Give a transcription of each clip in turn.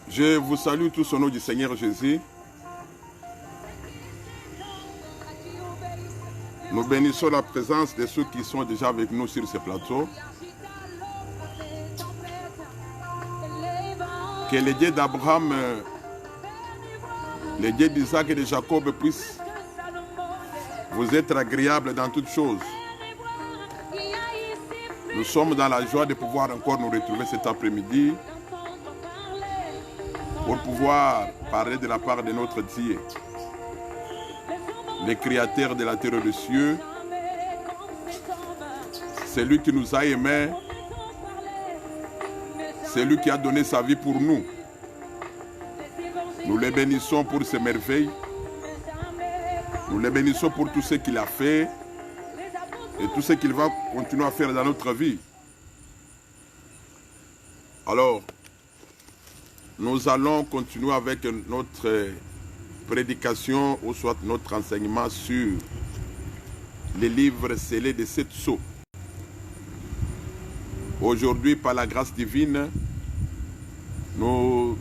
Je vous salue tous au nom du Seigneur Jésus. Nous bénissons la présence de ceux qui sont déjà avec nous sur ce plateau. Que les dieux d'Abraham, les dieux d'Isaac et de Jacob puissent vous être agréables dans toutes choses. Nous sommes dans la joie de pouvoir encore nous retrouver cet après-midi pour pouvoir parler de la part de notre Dieu, le Créateur de la terre et des cieux. C'est lui qui nous a aimés. C'est lui qui a donné sa vie pour nous. Nous le bénissons pour ses merveilles. Nous le bénissons pour tout ce qu'il a fait et tout ce qu'il va continuer à faire dans notre vie. Alors, nous allons continuer avec notre prédication ou soit notre enseignement sur les livres scellés des 7 sceaux. Aujourd'hui, par la grâce divine, nous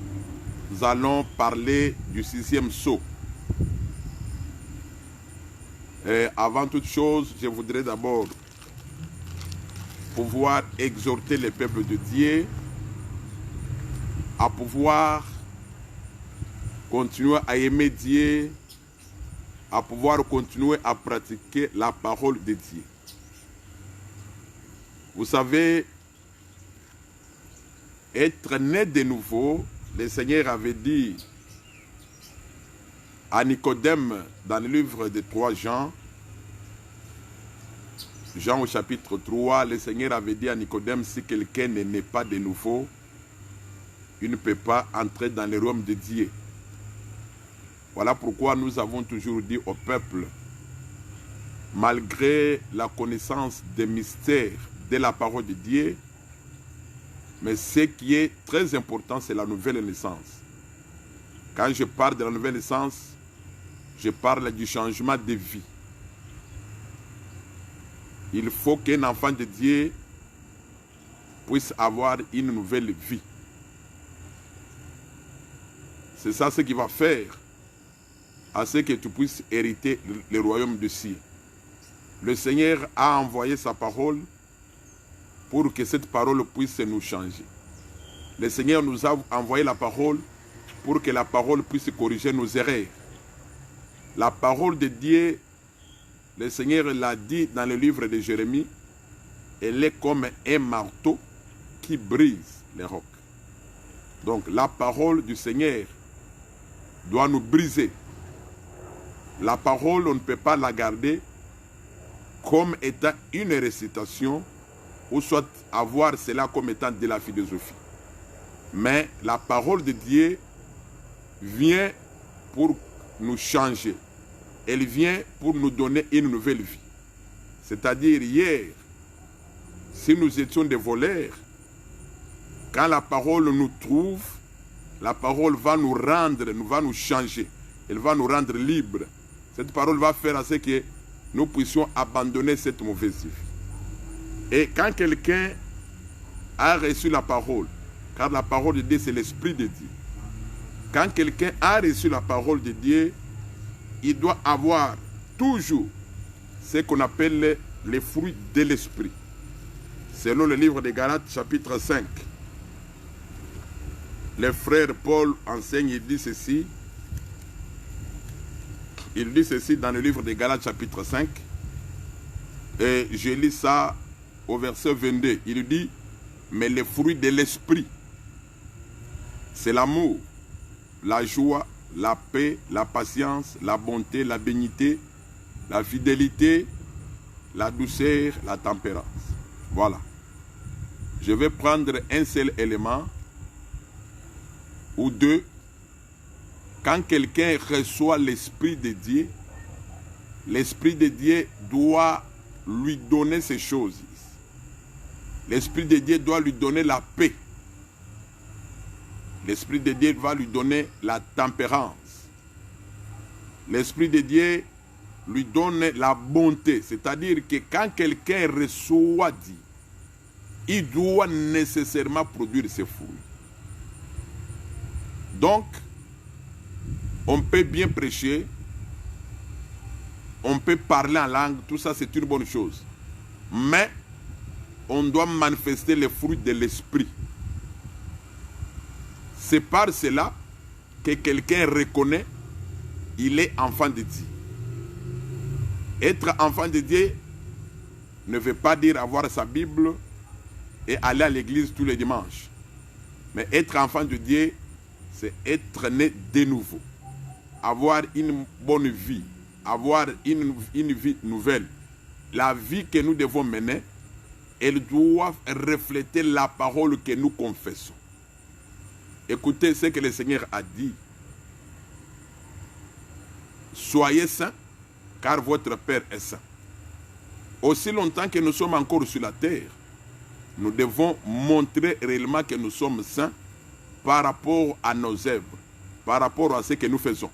allons parler du 6e sceau. Et avant toute chose, je voudrais d'abord pouvoir exhorter le peuple de Dieu à pouvoir continuer à aimer Dieu, à pouvoir continuer à pratiquer la parole de Dieu. Vous savez, être né de nouveau, le Seigneur avait dit à Nicodème dans le livre de 3 Jean, Jean au chapitre 3, le Seigneur avait dit à Nicodème, si quelqu'un n'est pas de nouveau, il ne peut pas entrer dans le royaume de Dieu. Voilà pourquoi nous avons toujours dit au peuple, malgré la connaissance des mystères de la parole de Dieu, mais ce qui est très important, c'est la nouvelle naissance. Quand je parle de la nouvelle naissance, je parle du changement de vie. Il faut qu'un enfant de Dieu puisse avoir une nouvelle vie. C'est ça ce qui va faire à ce que tu puisses hériter le royaume de cieux. Le Seigneur a envoyé sa parole pour que cette parole puisse nous changer. Le Seigneur nous a envoyé la parole pour que la parole puisse corriger nos erreurs. La parole de Dieu, le Seigneur l'a dit dans le livre de Jérémie, elle est comme un marteau qui brise les rocs. Donc la parole du Seigneur doit nous briser. La parole, on ne peut pas la garder comme étant une récitation ou soit avoir cela comme étant de la philosophie. Mais la parole de Dieu vient pour nous changer. Elle vient pour nous donner une nouvelle vie. C'est-à-dire hier, si nous étions des voleurs, quand la parole nous trouve, la parole va nous rendre, va nous changer. Elle va nous rendre libres. Cette parole va faire à ce que nous puissions abandonner cette mauvaise vie. Et quand quelqu'un a reçu la parole, car la parole de Dieu, c'est l'Esprit de Dieu. Quand quelqu'un a reçu la parole de Dieu, il doit avoir toujours ce qu'on appelle les fruits de l'Esprit. Selon le livre de Galates, chapitre 5. Le frère Paul enseigne, il dit ceci. Il dit ceci dans le livre de Galates, chapitre 5. Et je lis ça au verset 22. Il dit, mais les fruits de l'Esprit, c'est l'amour, la joie, la paix, la patience, la bonté, la bénignité, la fidélité, la douceur, la tempérance. Voilà. Je vais prendre un seul élément ou deux. Quand quelqu'un reçoit l'Esprit de Dieu, l'Esprit de Dieu doit lui donner ces choses. L'Esprit de Dieu doit lui donner la paix. L'Esprit de Dieu va lui donner la tempérance. L'Esprit de Dieu lui donne la bonté. C'est-à-dire que quand quelqu'un reçoit Dieu, il doit nécessairement produire ses fruits. Donc, on peut bien prêcher, on peut parler en langue, tout ça c'est une bonne chose. Mais, on doit manifester les fruits de l'esprit. C'est par cela que quelqu'un reconnaît qu'il est enfant de Dieu. Être enfant de Dieu ne veut pas dire avoir sa Bible et aller à l'église tous les dimanches. Mais être enfant de Dieu, c'est être né de nouveau. Avoir une bonne vie, avoir une vie nouvelle. La vie que nous devons mener, elle doit refléter la parole que nous confessons. Écoutez ce que le Seigneur a dit. Soyez saints, car votre Père est saint. Aussi longtemps que nous sommes encore sur la terre, nous devons montrer réellement que nous sommes saints par rapport à nos œuvres, par rapport à ce que nous faisons.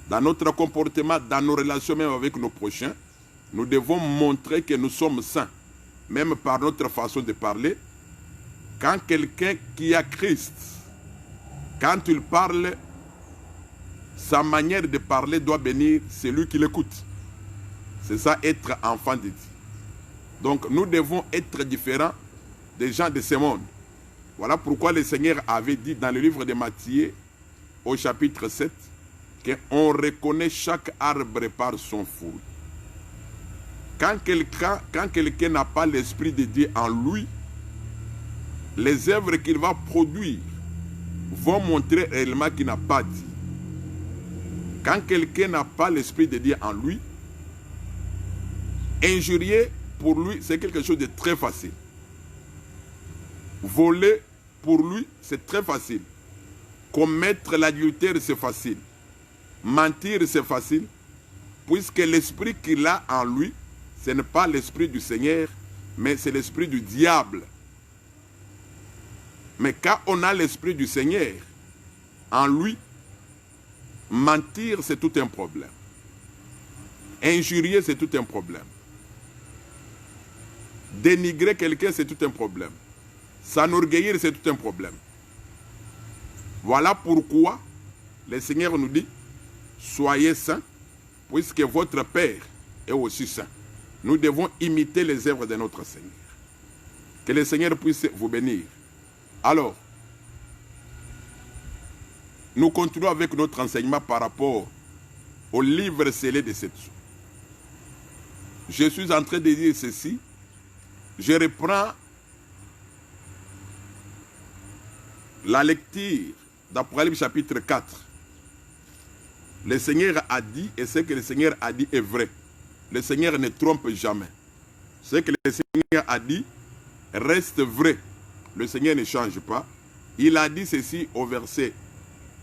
Dans notre comportement, dans nos relations même avec nos prochains, nous devons montrer que nous sommes saints, même par notre façon de parler. Quand quelqu'un qui a Christ, quand il parle, sa manière de parler doit bénir celui qui l'écoute. C'est ça, être enfant de Dieu. Donc, nous devons être différents des gens de ce monde. Voilà pourquoi le Seigneur avait dit dans le livre de Matthieu, au chapitre 7, qu'on reconnaît chaque arbre par son fruit. Quand quelqu'un n'a pas l'Esprit de Dieu en lui, les œuvres qu'il va produire vont montrer réellement qu'il n'a pas dit. Quand quelqu'un n'a pas l'Esprit de Dieu en lui, injurier pour lui, c'est quelque chose de très facile. Voler pour lui, c'est très facile. Commettre l'adultère, c'est facile. Mentir, c'est facile. Puisque l'esprit qu'il a en lui, ce n'est pas l'esprit du Seigneur, mais c'est l'esprit du diable. Mais quand on a l'esprit du Seigneur en lui, mentir, c'est tout un problème. Injurier, c'est tout un problème. Dénigrer quelqu'un, c'est tout un problème. S'enorgueillir, c'est tout un problème. Voilà pourquoi le Seigneur nous dit, soyez saints, puisque votre Père est aussi saint. Nous devons imiter les œuvres de notre Seigneur. Que le Seigneur puisse vous bénir. Alors, nous continuons avec notre enseignement par rapport au livre scellé de cette eau. Je suis en train de dire ceci. Je reprends la lecture d'Apocalypse chapitre 4. Le Seigneur a dit, et ce que le Seigneur a dit est vrai. Le Seigneur ne trompe jamais. Ce que le Seigneur a dit reste vrai. Le Seigneur ne change pas. Il a dit ceci au verset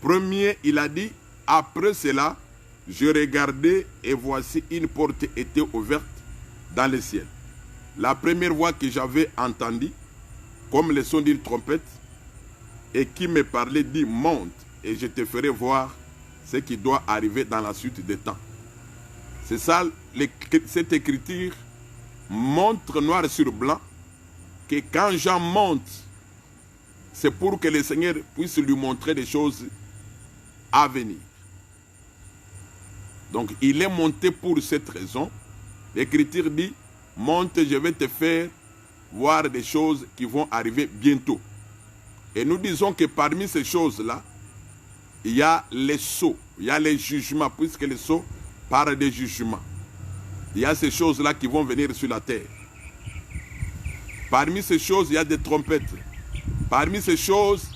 1er. Il a dit, après cela, je regardais et voici une porte était ouverte dans le ciel. La première voix que j'avais entendue, comme le son d'une trompette, et qui me parlait, dit, monte et je te ferai voir ce qui doit arriver dans la suite des temps. C'est ça, cette écriture montre noir sur blanc que quand Jean monte, c'est pour que le Seigneur puisse lui montrer des choses à venir. Donc il est monté pour cette raison. L'écriture dit, monte, je vais te faire voir des choses qui vont arriver bientôt. Et nous disons que parmi ces choses-là, il y a les sceaux, il y a les jugements, puisque les sceaux parlent des jugements. Il y a ces choses-là qui vont venir sur la terre. Parmi ces choses, il y a des trompettes. Parmi ces choses,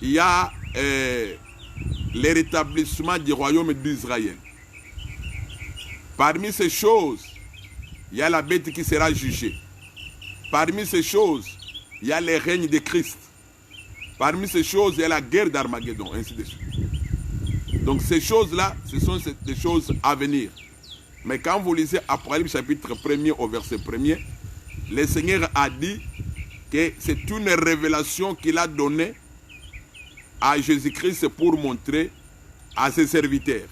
il y a le rétablissement du royaume d'Israël. Parmi ces choses, il y a la bête qui sera jugée. Parmi ces choses, il y a le règne de Christ. Parmi ces choses, il y a la guerre d'Armageddon, ainsi de suite. Donc ces choses-là, ce sont des choses à venir. Mais quand vous lisez Apocalypse chapitre 1er au verset 1er, le Seigneur a dit que c'est une révélation qu'il a donnée à Jésus-Christ pour montrer à ses serviteurs.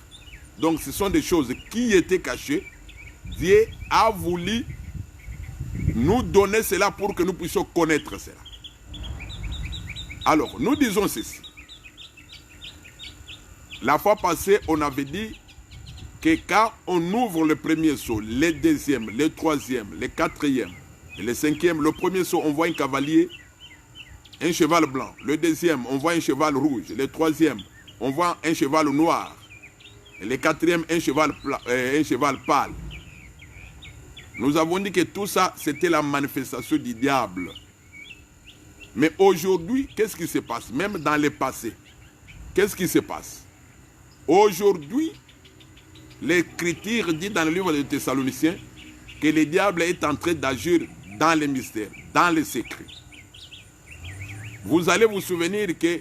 Donc ce sont des choses qui étaient cachées. Dieu a voulu nous donner cela pour que nous puissions connaître cela. Alors, nous disons ceci. La fois passée, on avait dit que quand on ouvre le premier sceau, le deuxième, le troisième, le quatrième et le cinquième, le premier sceau, on voit un cavalier, un cheval blanc. Le deuxième, on voit un cheval rouge. Le troisième, on voit un cheval noir. Et le quatrième, un cheval pâle. Nous avons dit que tout ça, c'était la manifestation du diable. Mais aujourd'hui, qu'est-ce qui se passe? Même dans le passé, qu'est-ce qui se passe? Aujourd'hui, l'Écriture dit dans le livre des Thessaloniciens que le diable est en train d'agir dans les mystères, dans les secrets. Vous allez vous souvenir que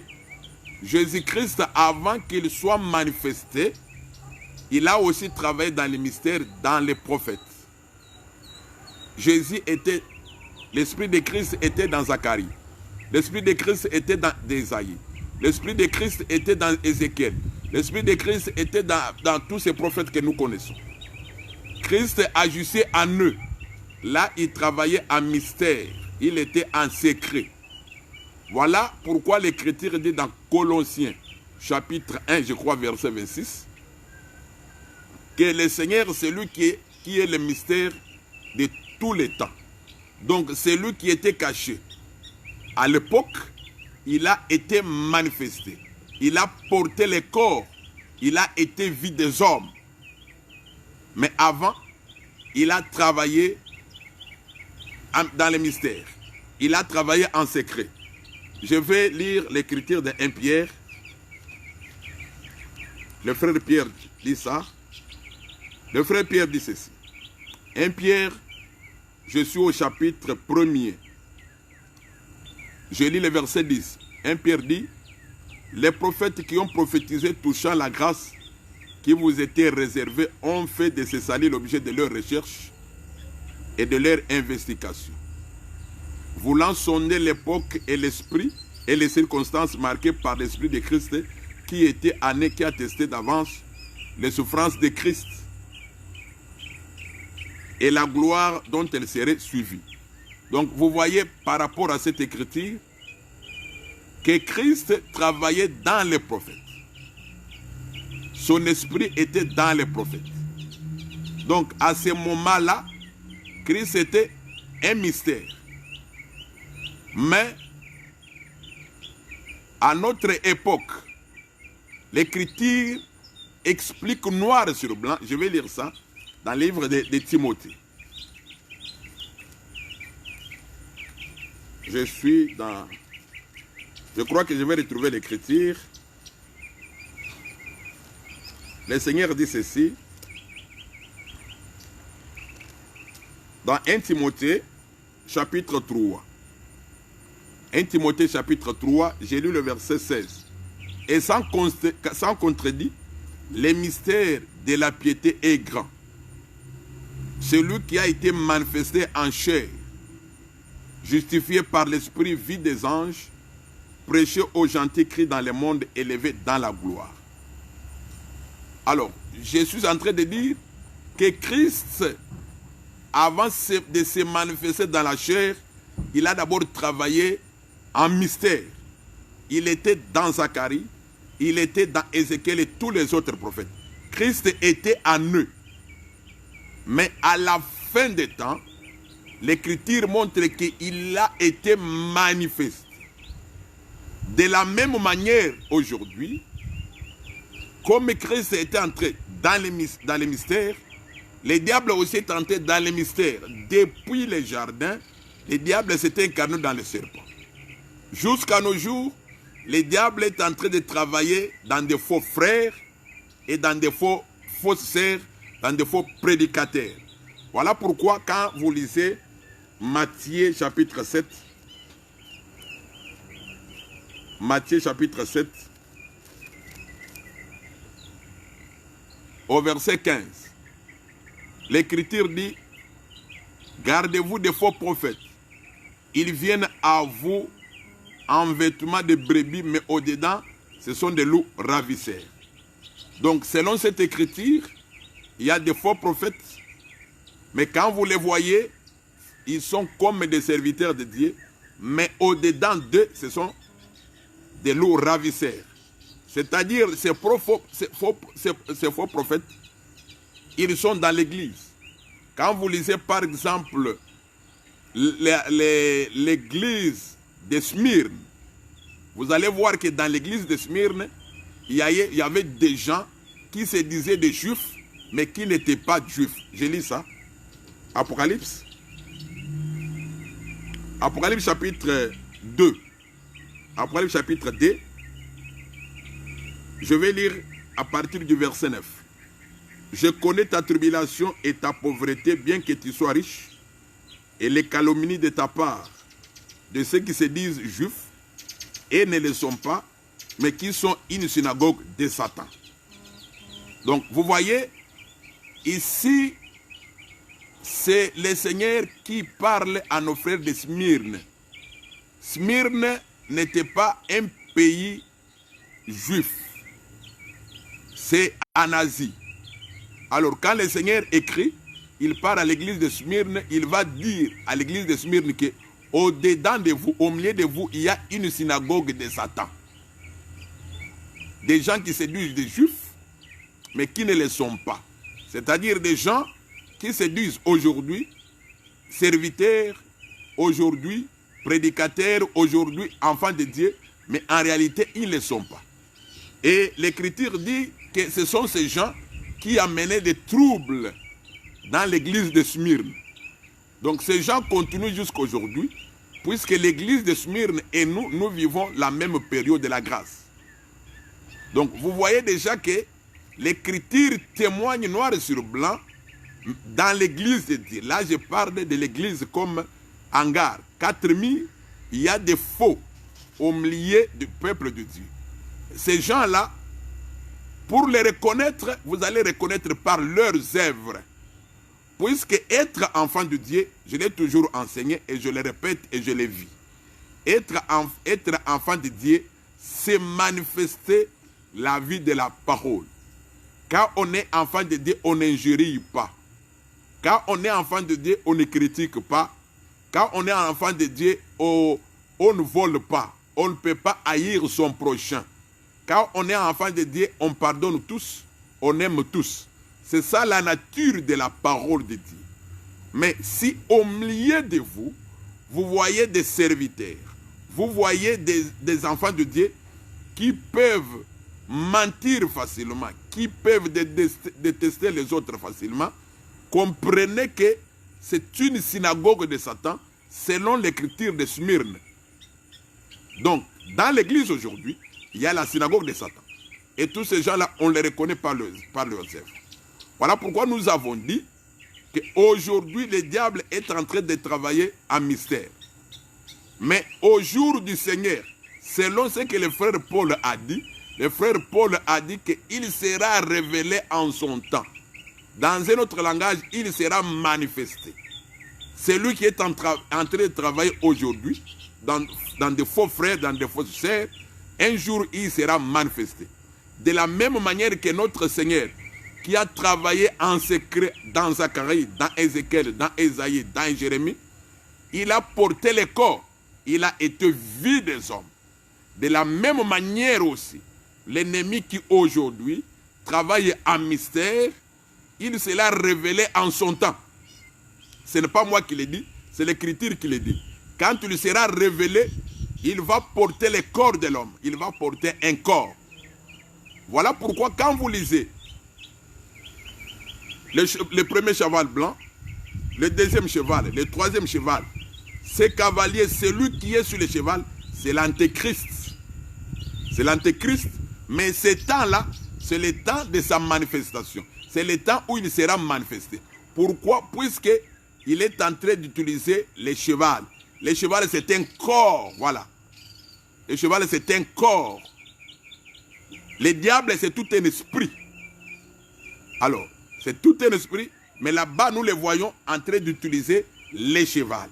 Jésus-Christ, avant qu'il soit manifesté, il a aussi travaillé dans les mystères, dans les prophètes. L'Esprit de Christ était dans Zacharie. L'Esprit de Christ était dans Ésaïe. L'Esprit de Christ était dans Ézéchiel. L'Esprit de Christ était dans tous ces prophètes que nous connaissons. Christ agissait en eux. Là, il travaillait en mystère. Il était en secret. Voilà pourquoi l'Écriture dit dans Colossiens, chapitre 1, je crois, verset 26, que le Seigneur, c'est lui qui est le mystère de tous les temps. Donc, c'est lui qui était caché. À l'époque, il a été manifesté. Il a porté les corps. Il a été vu des hommes. Mais avant, il a travaillé dans les mystères. Il a travaillé en secret. Je vais lire l'écriture de 1 Pierre. Le frère Pierre dit ça. Le frère Pierre dit ceci. 1 Pierre, je suis au chapitre 1er. Je lis le verset 10. 1 Pierre dit, les prophètes qui ont prophétisé touchant la grâce qui vous était réservée ont fait de ces salis l'objet de leur recherche et de leur investigation. Voulant sonder l'époque et l'esprit et les circonstances marquées par l'Esprit de Christ qui était en eux, qui attestait d'avance les souffrances de Christ et la gloire dont elle serait suivie. Donc vous voyez par rapport à cette écriture que Christ travaillait dans les prophètes. Son esprit était dans les prophètes. Donc à ce moment-là, Christ était un mystère. Mais à notre époque, l'Écriture explique noir sur blanc, je vais lire ça, dans le livre de Timothée. Je crois que je vais retrouver l'Écriture. Le Seigneur dit ceci. Dans 1 Timothée, chapitre 3. 1 Timothée, chapitre 3, j'ai lu le verset 16. Et sans contredit, le mystère de la piété est grand. Celui qui a été manifesté en chair, justifié par l'Esprit, vu des anges, prêché aux gentils cris dans le monde, élevé dans la gloire. Alors, je suis en train de dire que Christ, avant de se manifester dans la chair, il a d'abord travaillé en mystère. Il était dans Zacharie, il était dans Ézéchiel et tous les autres prophètes. Christ était en eux. Mais à la fin des temps, l'Écriture montre qu'il a été manifesté. De la même manière, aujourd'hui, comme Christ était entré dans les mystères, le diable aussi est entré dans les mystères. Depuis le jardin, le diable s'est incarné dans le serpent. Jusqu'à nos jours, le diable est en train de travailler dans de faux frères et dans de fausses sœurs, dans de faux prédicateurs. Voilà pourquoi quand vous lisez Matthieu chapitre 7, Matthieu chapitre 7, au verset 15, l'Écriture dit, gardez-vous des faux prophètes. Ils viennent à vous en vêtements de brebis, mais au-dedans, ce sont des loups ravisseurs. Donc, selon cette écriture, il y a des faux prophètes, mais quand vous les voyez, ils sont comme des serviteurs de Dieu, mais au-dedans d'eux, ce sont des loups ravisseurs. C'est-à-dire ces faux prophètes, ils sont dans l'église. Quand vous lisez par exemple l'église de Smyrne, vous allez voir que dans l'église de Smyrne, il y avait des gens qui se disaient des juifs, mais qui n'étaient pas juifs. Je lis ça. Apocalypse. Apocalypse chapitre 2. Apocalypse chapitre 2. Je vais lire à partir du verset 9. Je connais ta tribulation et ta pauvreté, bien que tu sois riche, et les calomnies de ta part, de ceux qui se disent juifs, et ne le sont pas, mais qui sont une synagogue de Satan. Donc, vous voyez, ici, c'est le Seigneur qui parle à nos frères de Smyrne. Smyrne n'était pas un pays juif. C'est en Asie. Alors, quand le Seigneur écrit, il part à l'église de Smyrne, il va dire à l'église de Smyrne que au-dedans de vous, au milieu de vous, il y a une synagogue de Satan. Des gens qui séduisent des juifs, mais qui ne le sont pas. C'est-à-dire des gens qui se disent aujourd'hui serviteurs, aujourd'hui prédicateurs, aujourd'hui enfants de Dieu, mais en réalité, ils ne le sont pas. Et l'Écriture dit que ce sont ces gens qui amenaient des troubles dans l'église de Smyrne. Donc ces gens continuent jusqu'à aujourd'hui, puisque l'église de Smyrne et nous vivons la même période de la grâce. Donc vous voyez déjà que l'Écriture témoigne noir sur blanc dans l'église de Dieu. Là, je parle de l'église comme hangar. 4000, il y a des faux au milieu du peuple de Dieu. Ces gens-là, pour les reconnaître, vous allez reconnaître par leurs œuvres. Puisque être enfant de Dieu, je l'ai toujours enseigné et je le répète et je le vis. Être enfant de Dieu, c'est manifester la vie de la parole. Quand on est enfant de Dieu, on n'injurie pas. Quand on est enfant de Dieu, on ne critique pas. Quand on est enfant de Dieu, on ne vole pas. On ne peut pas haïr son prochain. Quand on est enfant de Dieu, on pardonne tous, on aime tous. C'est ça la nature de la parole de Dieu. Mais si au milieu de vous, vous voyez des serviteurs, vous voyez des enfants de Dieu qui peuvent mentir facilement, qui peuvent détester les autres facilement, comprenez que c'est une synagogue de Satan selon l'écriture de Smyrne. Donc, dans l'église aujourd'hui, il y a la synagogue de Satan. Et tous ces gens-là, on les reconnaît par leurs œuvres. Voilà pourquoi nous avons dit qu'aujourd'hui, le diable est en train de travailler en mystère. Mais au jour du Seigneur, selon ce que le frère Paul a dit, le frère Paul a dit qu'il sera révélé en son temps. Dans un autre langage, il sera manifesté. Celui qui est en train de travailler aujourd'hui, dans de faux frères, dans de fausses sœurs, un jour il sera manifesté. De la même manière que notre Seigneur, qui a travaillé en secret dans Zacharie, dans Ézéchiel, dans Ésaïe, dans Jérémie, il a porté le corps, il a été vu des hommes. De la même manière aussi, l'ennemi qui aujourd'hui travaille en mystère, il sera révélé en son temps. Ce n'est pas moi qui le dis, c'est l'Écriture qui le dit. Quand il sera révélé, il va porter le corps de l'homme. Il va porter un corps. Voilà pourquoi quand vous lisez le premier cheval blanc, le deuxième cheval, le troisième cheval, ce cavalier, celui qui est sur le cheval, c'est l'antéchrist. C'est l'antéchrist, mais ce temps-là, c'est le temps de sa manifestation. C'est le temps où il sera manifesté. Pourquoi? Puisqu'il est en train d'utiliser le cheval. Le cheval, c'est un corps, voilà. Le cheval, c'est un corps. Le diable, c'est tout un esprit. Alors, c'est tout un esprit, mais là-bas, nous le voyons en train d'utiliser le cheval.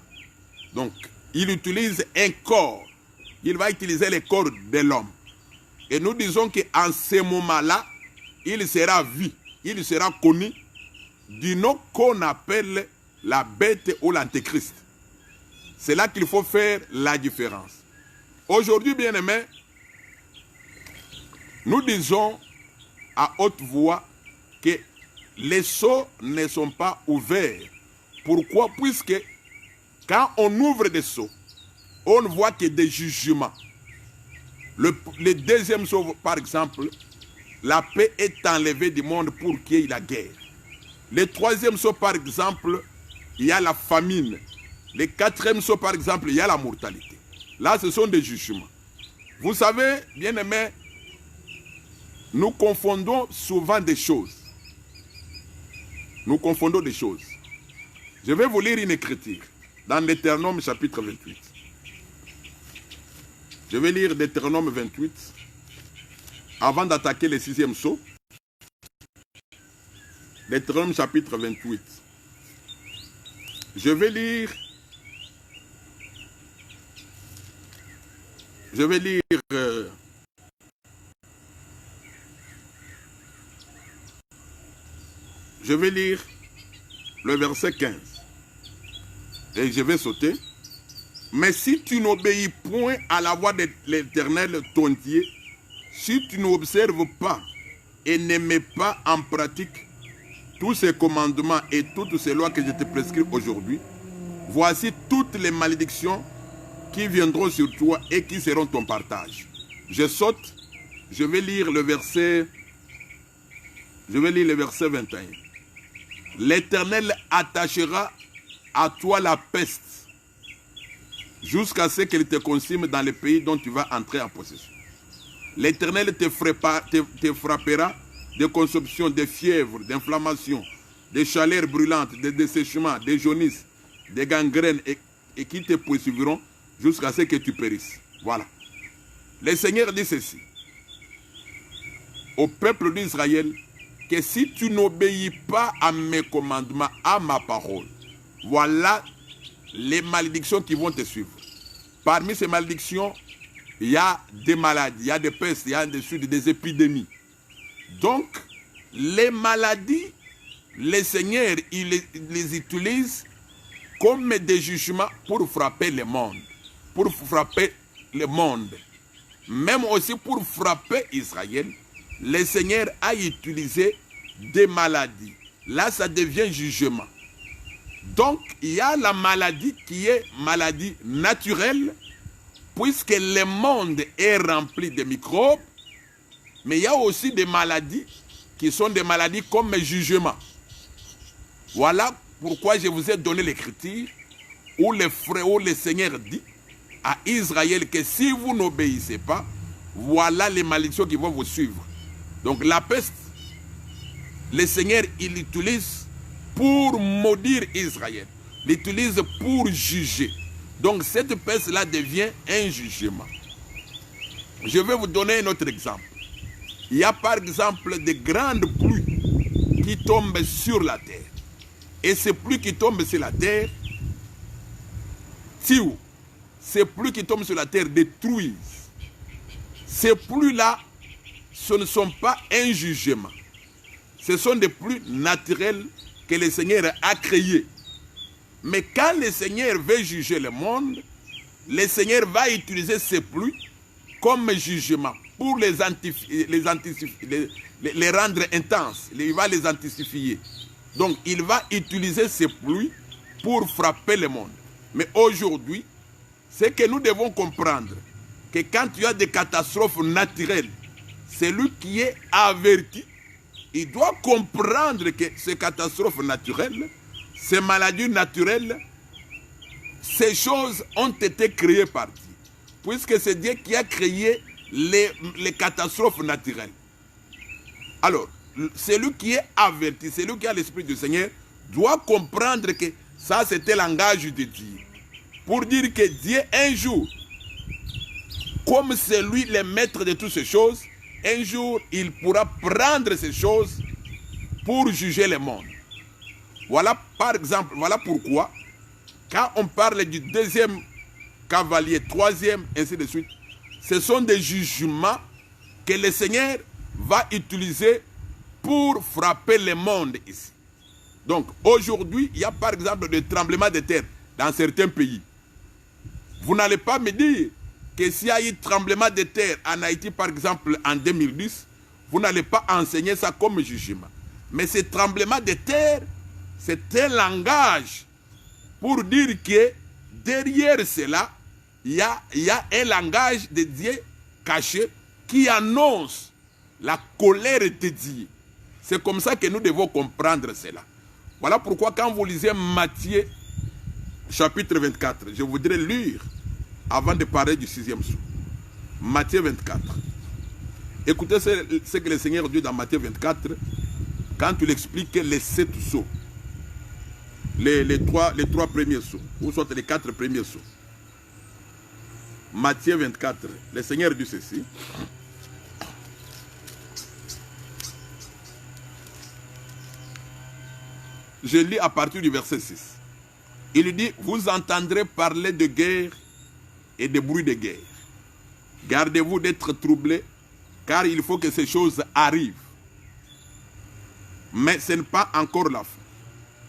Donc, il utilise un corps. Il va utiliser le corps de l'homme. Et nous disons qu'en ce moment-là, il sera vu, il sera connu du nom qu'on appelle la bête ou l'antéchrist. C'est là qu'il faut faire la différence. Aujourd'hui, bien-aimés, Nous disons à haute voix que les sceaux ne sont pas ouverts. Pourquoi? Puisque quand on ouvre des sceaux, on ne voit que des jugements. Le deuxième sceau, par exemple, la paix est enlevée du monde pour qu'il y ait la guerre. Le troisième sceau, par exemple, il y a la famine. Le quatrième sceau, par exemple, il y a la mortalité. Là, ce sont des jugements. Vous savez, bien-aimés, nous confondons souvent des choses. Nous confondons des choses. Je vais vous lire une écriture dans Deutéronome chapitre 28. Je vais lire Deutéronome 28 avant d'attaquer le sixième sceau. Deutéronome chapitre 28. Je vais lire le verset 15. Et je vais sauter. Mais si tu n'obéis point à la voix de l'Éternel ton Dieu, si tu n'observes pas et ne mets pas en pratique tous ces commandements et toutes ces lois que je te prescris aujourd'hui, voici toutes les malédictions qui viendront sur toi et qui seront ton partage. Je saute, je vais lire le verset 21. L'Éternel attachera à toi la peste jusqu'à ce qu'elle te consume dans le pays dont tu vas entrer en possession. L'Éternel te frappera de consomption, de fièvre, d'inflammation, de chaleur brûlante, de dessèchement, de jaunisse, de gangrène et qui te poursuivront jusqu'à ce que tu périsses. Voilà. Le Seigneur dit ceci au peuple d'Israël, que si tu n'obéis pas à mes commandements, à ma parole, voilà les malédictions qui vont te suivre. Parmi ces malédictions, il y a des maladies, il y a des pestes, il y a des épidémies. Donc, les maladies, le Seigneur, il les utilise comme des jugements pour frapper le monde. Pour frapper le monde. Même aussi pour frapper Israël, le Seigneur a utilisé des maladies. Là, ça devient jugement. Donc, il y a la maladie qui est maladie naturelle, puisque le monde est rempli de microbes, mais il y a aussi des maladies qui sont des maladies comme jugement. Voilà pourquoi je vous ai donné l'écriture où le Seigneur dit à Israël que si vous n'obéissez pas, voilà les malédictions qui vont vous suivre. Donc la peste, le Seigneur, il l'utilise pour maudire Israël. Il l'utilise pour juger. Donc cette peste-là devient un jugement. Je vais vous donner un autre exemple. Il y a par exemple des grandes pluies qui tombent sur la terre. Et ces pluies qui tombent sur la terre, ces pluies qui tombent sur la terre détruisent. Ces pluies-là, ce ne sont pas un jugement. Ce sont des pluies naturelles que le Seigneur a créées. Mais quand le Seigneur veut juger le monde, le Seigneur va utiliser ces pluies comme jugement pour les rendre intenses. Il va les intensifier. Donc, il va utiliser ces pluies pour frapper le monde. Mais aujourd'hui, c'est que nous devons comprendre que quand il y a des catastrophes naturelles, celui qui est averti, il doit comprendre que ces catastrophes naturelles, ces maladies naturelles, ces choses ont été créées par Dieu. Puisque c'est Dieu qui a créé les catastrophes naturelles. Alors, celui qui est averti, celui qui a l'Esprit du Seigneur, doit comprendre que ça, c'était le langage de Dieu. Pour dire que Dieu, un jour, comme c'est lui le maître de toutes ces choses, un jour, il pourra prendre ces choses pour juger le monde. Voilà, par exemple, voilà pourquoi, quand on parle du deuxième cavalier, troisième, ainsi de suite, ce sont des jugements que le Seigneur va utiliser pour frapper le monde ici. Donc, aujourd'hui, il y a par exemple des tremblements de terre dans certains pays. Vous n'allez pas me dire que s'il y a eu tremblement de terre en Haïti, par exemple, en 2010, vous n'allez pas enseigner ça comme jugement. Mais ce tremblement de terre, c'est un langage pour dire que derrière cela, il y a un langage de Dieu caché qui annonce la colère de Dieu. C'est comme ça que nous devons comprendre cela. Voilà pourquoi quand vous lisez Matthieu chapitre 24, je voudrais lire avant de parler du 6e sceau. Matthieu 24. Écoutez ce que le Seigneur dit dans Matthieu 24 quand il explique les 7 sceaux. Les trois premiers sceaux, ou soit les 4 premiers sceaux. Matthieu 24, le Seigneur dit ceci. Je lis à partir du verset 6. Il dit, vous entendrez parler de guerre et de bruit de guerre. Gardez-vous d'être troublés, car il faut que ces choses arrivent. Mais ce n'est pas encore la fin.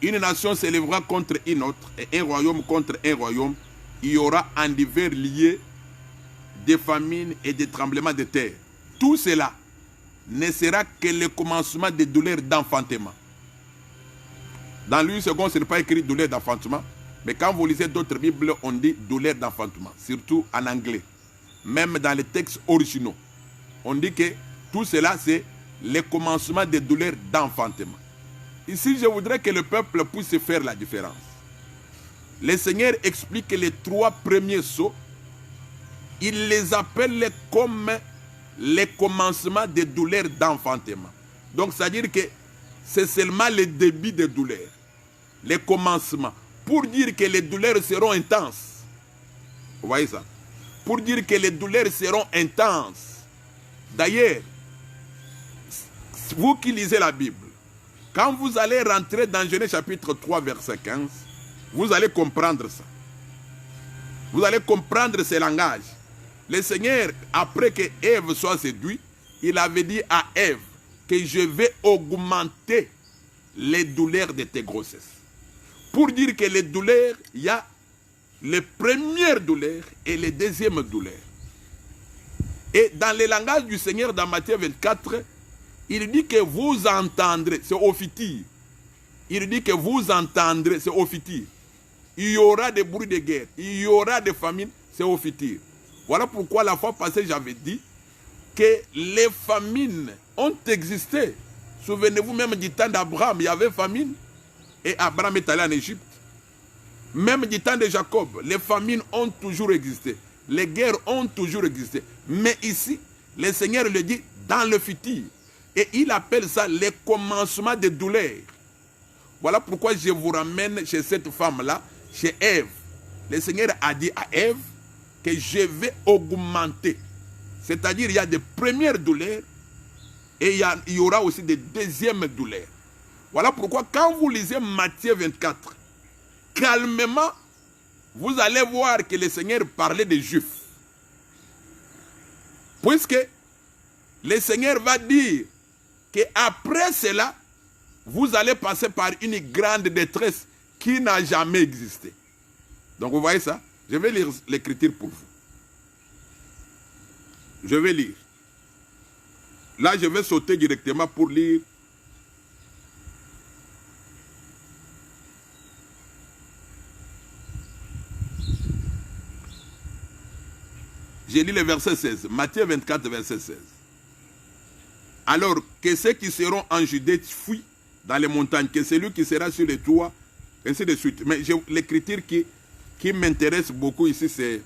Une nation s'élèvera contre une autre, et un royaume contre un royaume. Il y aura en divers liés des famines et des tremblements de terre. Tout cela ne sera que le commencement des douleurs d'enfantement. Dans l'une seconde, ce n'est pas écrit douleur d'enfantement, mais quand vous lisez d'autres Bibles, on dit douleur d'enfantement, surtout en anglais. Même dans les textes originaux, on dit que tout cela, c'est le commencement des douleurs d'enfantement. Ici, je voudrais que le peuple puisse faire la différence. Le Seigneur explique les 3 premiers sceaux. Il les appelle comme les commencements des douleurs d'enfantement. Donc, c'est-à-dire que c'est seulement le début des douleurs, les commencements, pour dire que les douleurs seront intenses. Vous voyez ça? Pour dire que les douleurs seront intenses. D'ailleurs, vous qui lisez la Bible, quand vous allez rentrer dans Genèse chapitre 3, verset 15, vous allez comprendre ça. Vous allez comprendre ce langage. Le Seigneur, après que Ève soit séduite, il avait dit à Ève que je vais augmenter les douleurs de tes grossesses. Pour dire que les douleurs, il y a les premières douleurs et les deuxièmes douleurs. Et dans le langage du Seigneur, dans Matthieu 24, il dit que vous entendrez, c'est au futur. Il dit que vous entendrez, c'est au futur. Il y aura des bruits de guerre, il y aura des famines, c'est au futur. Voilà pourquoi la fois passée, j'avais dit que les famines ont existé. Souvenez-vous même du temps d'Abraham, il y avait famine. Et Abraham est allé en Égypte. Même du temps de Jacob, les famines ont toujours existé. Les guerres ont toujours existé. Mais ici, le Seigneur le dit dans le futur. Et il appelle ça le commencement des douleurs. Voilà pourquoi je vous ramène chez cette femme-là, chez Ève. Le Seigneur a dit à Ève que je vais augmenter. C'est-à-dire il y a des premières douleurs et il y aura aussi des deuxièmes douleurs. Voilà pourquoi quand vous lisez Matthieu 24, calmement, vous allez voir que le Seigneur parlait des Juifs. Puisque le Seigneur va dire qu'après cela, vous allez passer par une grande détresse qui n'a jamais existé. Donc vous voyez ça? Je vais lire l'écriture pour vous. Je vais lire. Là, je vais sauter directement pour lire. J'ai lu le verset 16. Matthieu 24, verset 16. Alors que ceux qui seront en Judée fuient dans les montagnes, que celui qui sera sur les toits, ainsi de suite. Mais l'écriture qui m'intéresse beaucoup ici, c'est,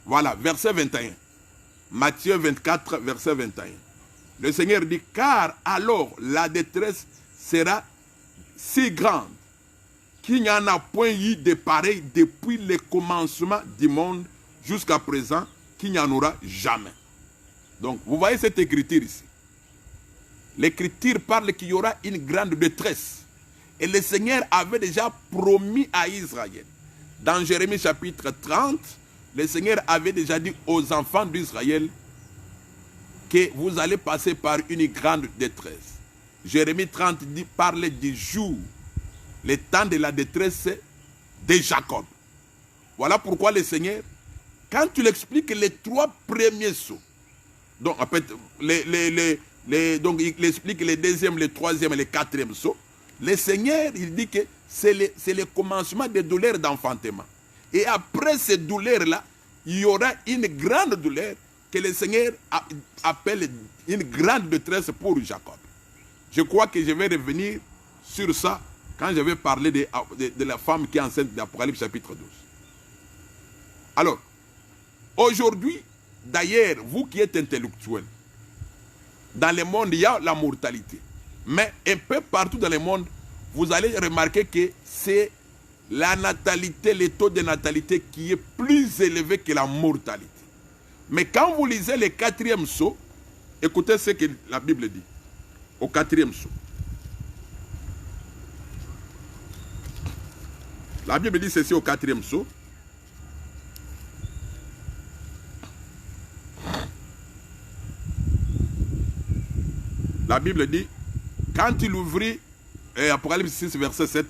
voilà, verset 21. Matthieu 24, verset 21. Le Seigneur dit, car alors la détresse sera si grande qu'il n'y en a point eu de pareil depuis le commencement du monde jusqu'à présent, qu'il n'y en aura jamais. Donc, vous voyez cette écriture ici. L'écriture parle qu'il y aura une grande détresse. Et le Seigneur avait déjà promis à Israël. Dans Jérémie chapitre 30, le Seigneur avait déjà dit aux enfants d'Israël que vous allez passer par une grande détresse. Jérémie 30 parle du jour, le temps de la détresse de Jacob. Voilà pourquoi le Seigneur quand tu l'expliques les 3 premiers sceaux, donc en fait, donc il explique les 2e, les 3e et les 4e sceaux, le Seigneur, il dit que c'est le commencement des douleurs d'enfantement. Et après ces douleurs-là, il y aura une grande douleur que le Seigneur appelle une grande détresse pour Jacob. Je crois que je vais revenir sur ça quand je vais parler de la femme qui est enceinte d'Apocalypse chapitre 12. Alors, aujourd'hui, d'ailleurs, vous qui êtes intellectuels, dans le monde, il y a la mortalité. Mais un peu partout dans le monde, vous allez remarquer que c'est la natalité, le taux de natalité qui est plus élevé que la mortalité. Mais quand vous lisez le 4e sceau, écoutez ce que la Bible dit. Au 4e sceau. La Bible dit ceci au 4e sceau. La Bible dit, quand il ouvrit, Apocalypse 6, verset 7,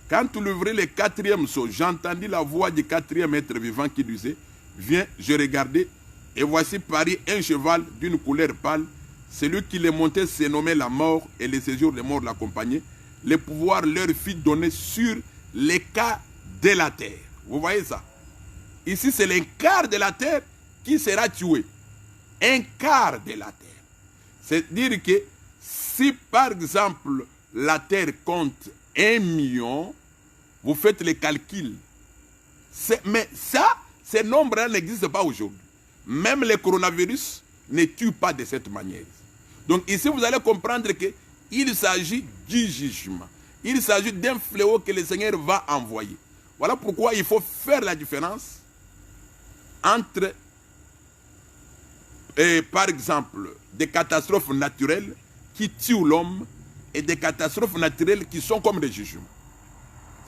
quand il ouvrit le 4e sceau, j'entendis la voix du 4e être vivant qui disait, viens, je regardais, et voici paru un cheval d'une couleur pâle. Celui qui les montait se nommait la mort, et les séjours des morts l'accompagnaient. Le pouvoir leur fut donné sur les cas de la terre. Vous voyez ça? Ici, c'est le quart de la terre qui sera tué. Un quart de la terre. C'est-à-dire que si, par exemple, la terre compte 1 million, vous faites les calculs. Mais ça, ces nombres-là n'existent pas aujourd'hui. Même le coronavirus ne tue pas de cette manière. Donc ici, vous allez comprendre qu'il s'agit du jugement. Il s'agit d'un fléau que le Seigneur va envoyer. Voilà pourquoi il faut faire la différence entre, par exemple, des catastrophes naturelles qui tuent l'homme et des catastrophes naturelles qui sont comme des jugements.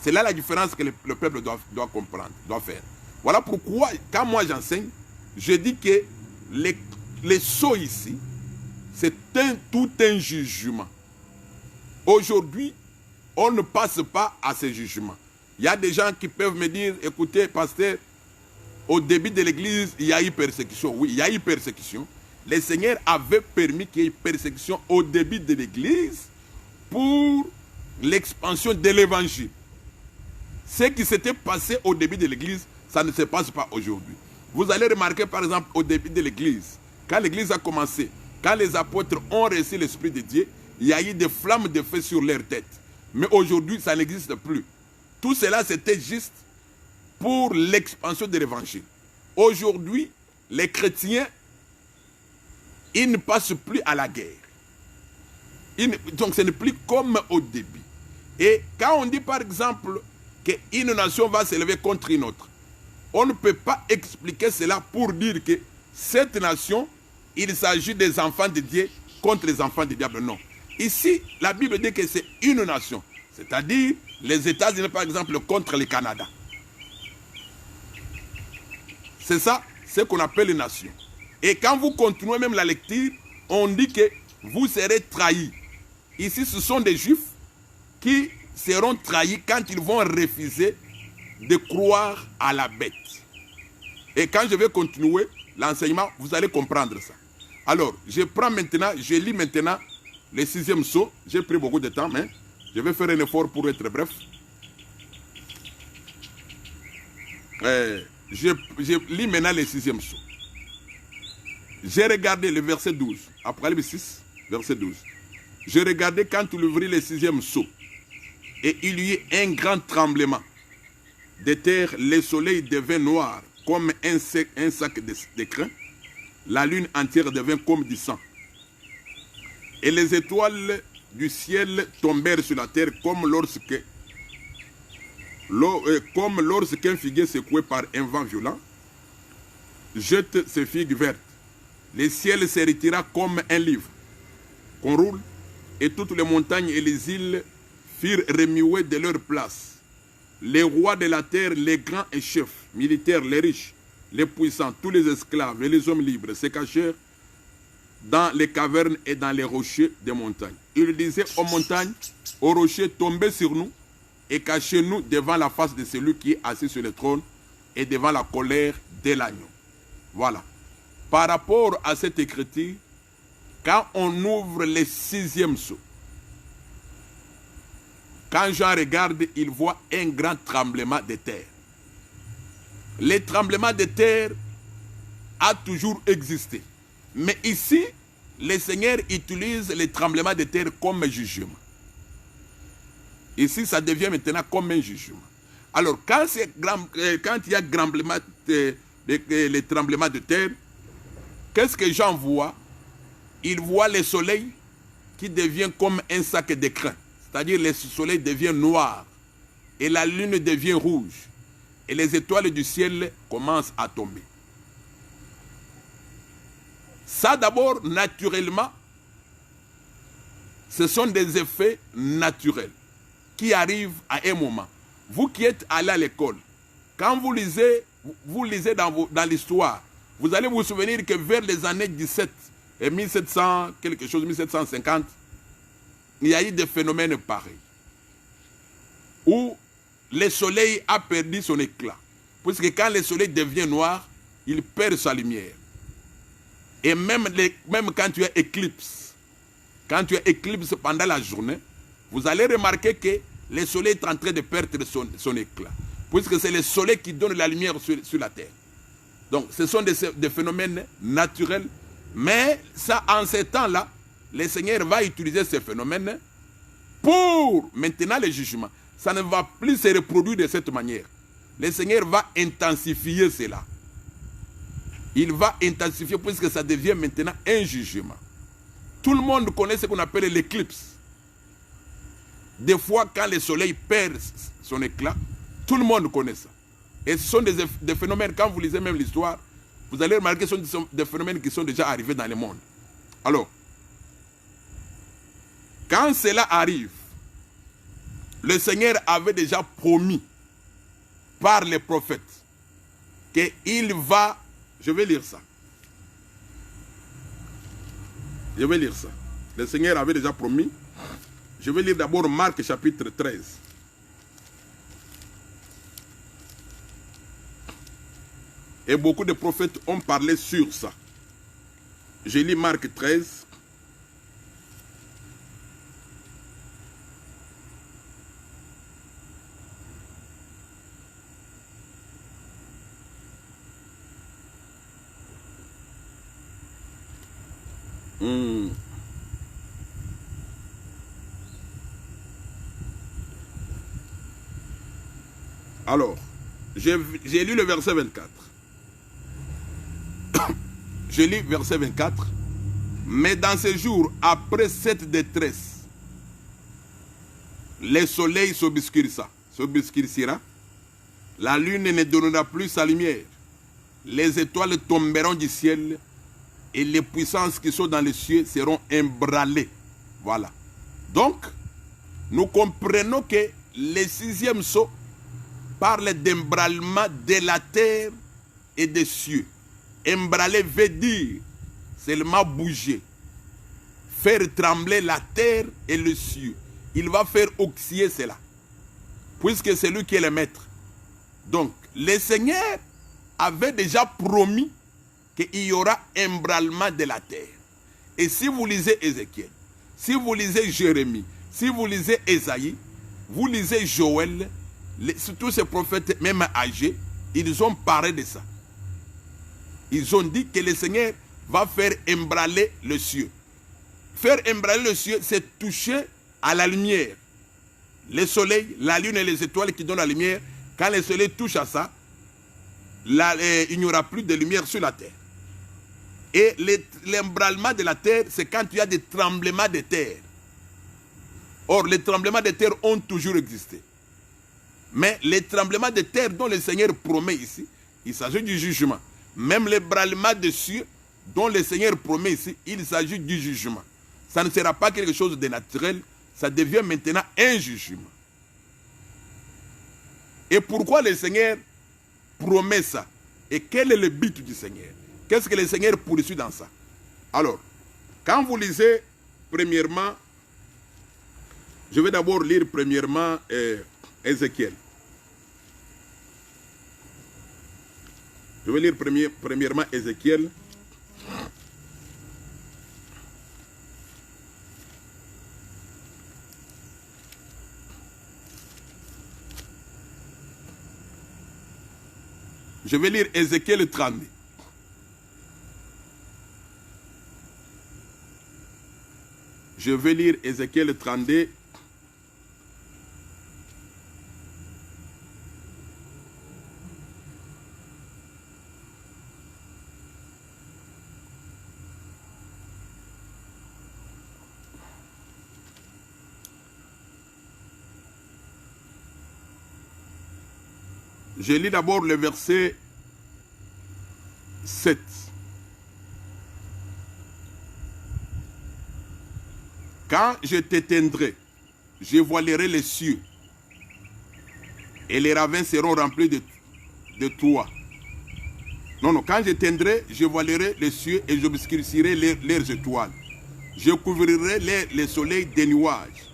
C'est là la différence que le peuple doit comprendre, doit faire. Voilà pourquoi, quand moi j'enseigne, je dis que les sceaux ici, c'est tout un jugement. Aujourd'hui, on ne passe pas à ces jugements. Il y a des gens qui peuvent me dire, écoutez, pasteur, au début de l'église, il y a eu persécution. Oui, il y a eu persécution. Le Seigneur avait permis qu'il y ait persécution au début de l'église pour l'expansion de l'évangile. Ce qui s'était passé au début de l'église, ça ne se passe pas aujourd'hui. Vous allez remarquer par exemple au début de l'église, quand l'église a commencé, quand les apôtres ont reçu l'Esprit de Dieu, il y a eu des flammes de feu sur leur tête. Mais aujourd'hui, ça n'existe plus. Tout cela, c'était juste pour l'expansion de l'évangile. Aujourd'hui, les chrétiens, ils ne passent plus à la guerre. Donc ce n'est plus comme au début. Et quand on dit par exemple qu'une nation va s'élever contre une autre, on ne peut pas expliquer cela pour dire que cette nation, il s'agit des enfants de Dieu contre les enfants du diable. Non. Ici, la Bible dit que c'est une nation. C'est-à-dire les États-Unis, par exemple, contre le Canada. C'est ça, ce qu'on appelle une nation. Et quand vous continuez même la lecture, on dit que vous serez trahis. Ici, ce sont des Juifs qui seront trahis quand ils vont refuser de croire à la bête. Et quand je vais continuer l'enseignement, vous allez comprendre ça. Alors, je lis maintenant le 6e sceau. J'ai pris beaucoup de temps, mais je vais faire un effort pour être bref. Je lis maintenant le 6e sceau. J'ai regardé le verset 12. Apocalypse 6, verset 12. J'ai regardé quand il ouvrit le 6e sceau. Et il y eut un grand tremblement de terre. Le soleil devint noir comme un sac de crin. La lune entière devint comme du sang. Et les étoiles du ciel tombèrent sur la terre comme lorsqu'un figuier secoué par un vent violent jette ses figues vertes. Le ciel se retira comme un livre qu'on roule, et toutes les montagnes et les îles furent remuées de leur place. Les rois de la terre, les grands et chefs militaires, les riches, les puissants, tous les esclaves et les hommes libres se cachèrent dans les cavernes et dans les rochers des montagnes. Ils disaient aux montagnes, aux rochers, tombez sur nous et cachez-nous devant la face de celui qui est assis sur le trône et devant la colère de l'agneau. Voilà. Par rapport à cette écriture, quand on ouvre le 6e sceau, quand Jean regarde, il voit un grand tremblement de terre. Le tremblement de terre a toujours existé. Mais ici, le Seigneur utilise le tremblement de terre comme un jugement. Ici, ça devient maintenant comme un jugement. Alors, quand il y a le tremblement de terre, qu'est-ce que Jean voit? Il voit le soleil qui devient comme un sac de crin. C'est-à-dire le soleil devient noir et la lune devient rouge et les étoiles du ciel commencent à tomber. Ça d'abord, naturellement, ce sont des effets naturels qui arrivent à un moment. Vous qui êtes allé à l'école, quand vous lisez dans l'histoire, vous allez vous souvenir que vers les années 17 et 1700, quelque chose, 1750, il y a eu des phénomènes pareils, où le soleil a perdu son éclat. Puisque quand le soleil devient noir, il perd sa lumière. Et même quand tu as éclipse pendant la journée, vous allez remarquer que le soleil est en train de perdre son éclat. Puisque c'est le soleil qui donne la lumière sur la terre. Donc ce sont des phénomènes naturels. Mais ça, en ces temps-là, le Seigneur va utiliser ces phénomènes pour maintenant le jugement. Ça ne va plus se reproduire de cette manière. Le Seigneur va intensifier cela. Il va intensifier puisque ça devient maintenant un jugement. Tout le monde connaît ce qu'on appelle l'éclipse. Des fois, quand le soleil perd son éclat, tout le monde connaît ça. Et ce sont des phénomènes, quand vous lisez même l'histoire, vous allez remarquer que ce sont des phénomènes qui sont déjà arrivés dans le monde. Alors, quand cela arrive, le Seigneur avait déjà promis par les prophètes qu'il va... Je vais lire ça. Le Seigneur avait déjà promis. Je vais lire d'abord Marc chapitre 13. Et beaucoup de prophètes ont parlé sur ça. Je lis Marc 13. Alors, j'ai lu le verset 24. Je lis verset 24. Mais dans ces jours, après cette détresse, le soleil s'obscurcira, la lune ne donnera plus sa lumière, les étoiles tomberont du ciel et les puissances qui sont dans les cieux seront ébranlées. Voilà. Donc, nous comprenons que le 6e sceau parle d'embrasement de la terre et des cieux. Embraler veut dire seulement bouger, faire trembler la terre et le ciel. Il va faire osciller cela, puisque c'est lui qui est le maître. Donc, le Seigneur avait déjà promis qu'il y aura embrasement de la terre. Et si vous lisez Ézéchiel, si vous lisez Jérémie, si vous lisez Ésaïe, vous lisez Joël, tous ces prophètes, même âgés, ils ont parlé de ça. Ils ont dit que le Seigneur va faire embraler le ciel. Faire embraler le ciel, c'est toucher à la lumière. Le soleil, la lune et les étoiles qui donnent la lumière, quand le soleil touche à ça, il n'y aura plus de lumière sur la terre. Et l'embrasement de la terre, c'est quand il y a des tremblements de terre. Or, les tremblements de terre ont toujours existé. Mais les tremblements de terre dont le Seigneur promet ici, il s'agit du jugement. Même l'ébranlement des cieux dont le Seigneur promet ici, il s'agit du jugement. Ça ne sera pas quelque chose de naturel, ça devient maintenant un jugement. Et pourquoi le Seigneur promet ça? Et quel est le but du Seigneur? Qu'est-ce que le Seigneur poursuit dans ça? Alors, quand vous lisez, premièrement, je vais d'abord lire premièrement Ézéchiel. Je vais lire premièrement Ézéchiel. Je vais lire Ézéchiel 30. Je vais lire Ézéchiel 32. Je lis d'abord le verset 7. Quand je t'éteindrai, je voilerai les cieux, et les ravins seront remplis de toi. Non, quand je t'éteindrai, je voilerai les cieux et j'obscurcirai leurs étoiles. Je couvrirai les soleils des nuages,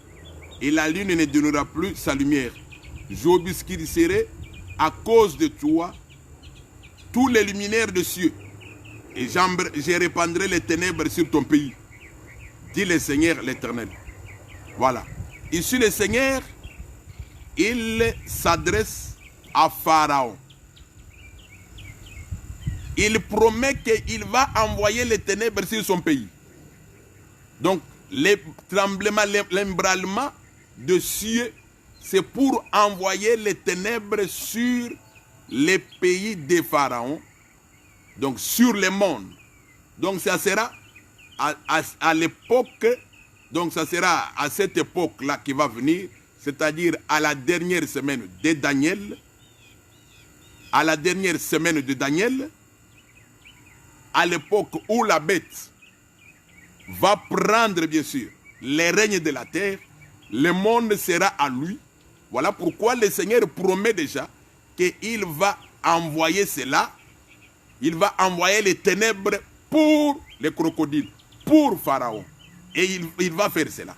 et la lune ne donnera plus sa lumière. J'obscurcirai à cause de toi tous les luminaires des cieux, et je répandrai les ténèbres sur ton pays, dit le Seigneur l'Éternel. Voilà. Ici le Seigneur, il s'adresse à Pharaon. Il promet qu'il va envoyer les ténèbres sur son pays. Donc, les tremblements, l'embrasement de cieux, c'est pour envoyer les ténèbres sur les pays des pharaons, donc sur le monde. Donc ça sera à l'époque, donc ça sera à cette époque-là qui va venir, c'est-à-dire à la dernière semaine de Daniel, à la dernière semaine de Daniel, à l'époque où la bête va prendre bien sûr les règnes de la terre, le monde sera à lui. Voilà pourquoi le Seigneur promet déjà qu'il va envoyer cela. Il va envoyer les ténèbres pour les crocodiles, pour Pharaon. Et il va faire cela.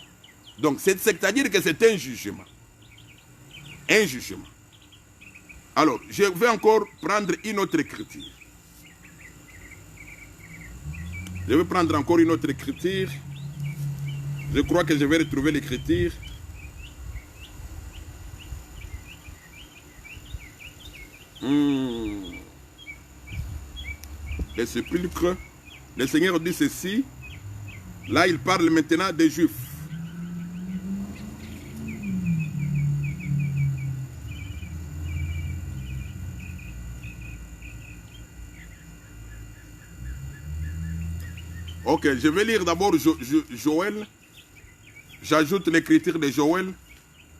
Donc c'est-à-dire que c'est un jugement. Un jugement. Alors, je vais encore prendre une autre écriture. Je vais prendre encore une autre écriture. Je crois que je vais retrouver l'écriture. Les sépulcres. Le Seigneur dit ceci. Là, il parle maintenant des Juifs. Ok, je vais lire d'abord Joël. J'ajoute l'écriture de Joël.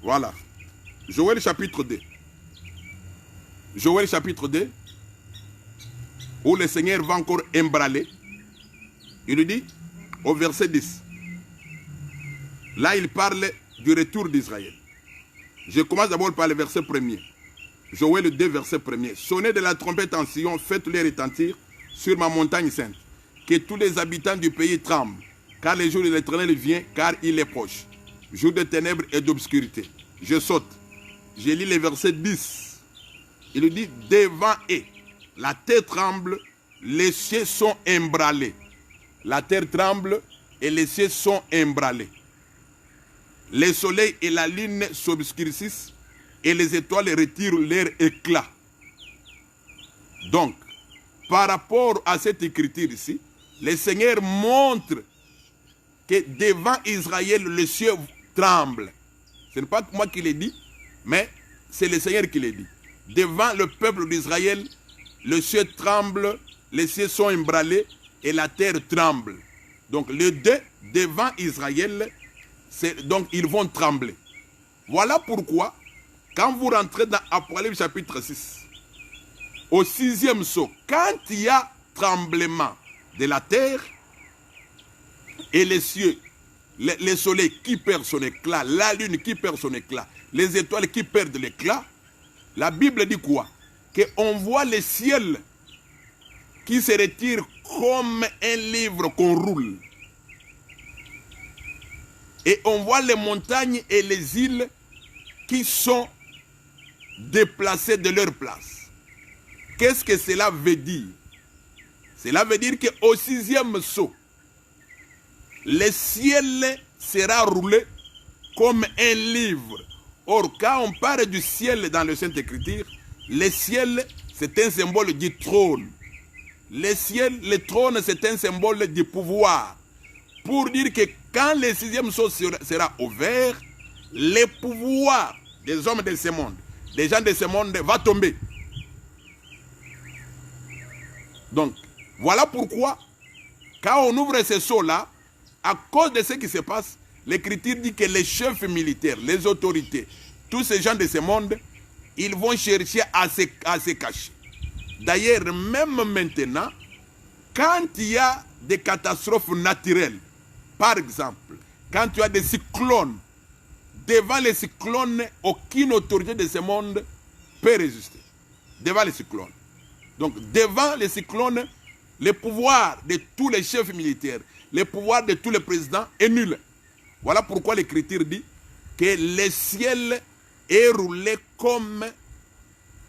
Voilà. Joël chapitre 2. Joël chapitre 2, où le Seigneur va encore embraler. Il lui dit, au verset 10, là il parle du retour d'Israël. Je commence d'abord par le verset 1er. Joël 2, verset 1er. Sonnez de la trompette en Sion, faites-les retentir sur ma montagne sainte. Que tous les habitants du pays tremblent, car le jour de l'Éternel vient, car il est proche. Jour de ténèbres et d'obscurité. Je saute. Je lis le verset 10. Il dit, devant eux, la terre tremble, les cieux sont emballés. La terre tremble et les cieux sont emballés. Le soleil et la lune s'obscurcissent et les étoiles retirent leur éclat. Donc, par rapport à cette écriture ici, le Seigneur montre que devant Israël, le ciel tremble. Ce n'est pas moi qui l'ai dit, mais c'est le Seigneur qui l'a dit. Devant le peuple d'Israël, le ciel tremble, les cieux sont emballés et la terre tremble. Donc les deux, devant Israël, donc ils vont trembler. Voilà pourquoi, quand vous rentrez dans Apocalypse chapitre 6, au 6e saut, quand il y a tremblement de la terre et les cieux, le soleil qui perd son éclat, la lune qui perd son éclat, les étoiles qui perdent l'éclat, la Bible dit quoi? Qu'on voit le ciel qui se retire comme un livre qu'on roule. Et on voit les montagnes et les îles qui sont déplacées de leur place. Qu'est-ce que cela veut dire? Cela veut dire qu'au 6e sceau, le ciel sera roulé comme un livre. Or, quand on parle du ciel dans le Sainte Écriture, le ciel, c'est un symbole du trône. Le trône, c'est un symbole du pouvoir. Pour dire que quand le 6e sceau sera ouvert, le pouvoir des hommes de ce monde, des gens de ce monde, va tomber. Donc, voilà pourquoi, quand on ouvre ce sceau-là, à cause de ce qui se passe, l'Écriture dit que les chefs militaires, les autorités, tous ces gens de ce monde, ils vont chercher à se cacher. D'ailleurs, même maintenant, quand il y a des catastrophes naturelles, par exemple, quand tu as des cyclones, devant les cyclones, aucune autorité de ce monde peut résister. Devant les cyclones. Donc, devant les cyclones, le pouvoir de tous les chefs militaires, le pouvoir de tous les présidents est nul. Voilà pourquoi l'Écriture dit que le ciel est roulé comme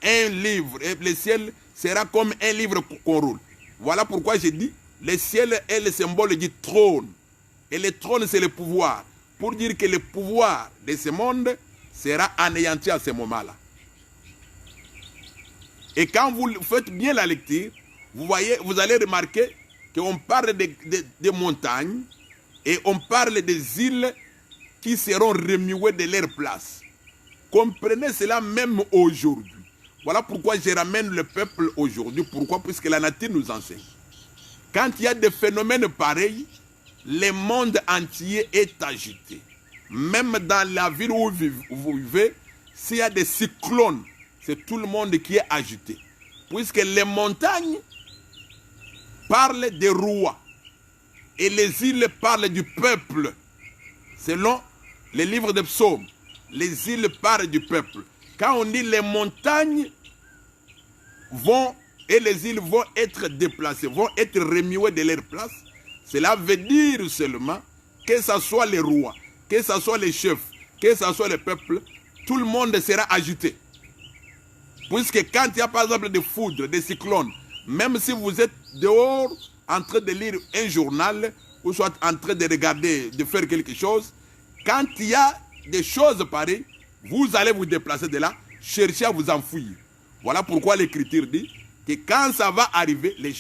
un livre. Et le ciel sera comme un livre qu'on roule. Voilà pourquoi j'ai dit, le ciel est le symbole du trône. Et le trône, c'est le pouvoir. Pour dire que le pouvoir de ce monde sera anéanti à ce moment-là. Et quand vous faites bien la lecture, vous allez remarquer qu'on parle des montagnes et on parle des îles qui seront remuées de leur place. Comprenez cela même aujourd'hui. Voilà pourquoi je ramène le peuple aujourd'hui. Pourquoi? Puisque la nature nous enseigne. Quand il y a des phénomènes pareils, le monde entier est agité. Même dans la ville où vous vivez, s'il y a des cyclones, c'est tout le monde qui est agité. Puisque les montagnes parlent des rois et les îles parlent du peuple. Selon les livres des psaumes, les îles parlent du peuple. Quand on dit les montagnes vont et les îles vont être déplacées, vont être remuées de leur place, cela veut dire seulement que ce soit les rois, que ce soit les chefs, que ce soit le peuple, tout le monde sera agité. Puisque quand il y a par exemple des foudres, des cyclones, même si vous êtes dehors en train de lire un journal, ou soit en train de regarder, de faire quelque chose, quand il y a des choses pareilles, vous allez vous déplacer de là, chercher à vous enfouir. Voilà pourquoi l'Écriture dit que quand ça va arriver, les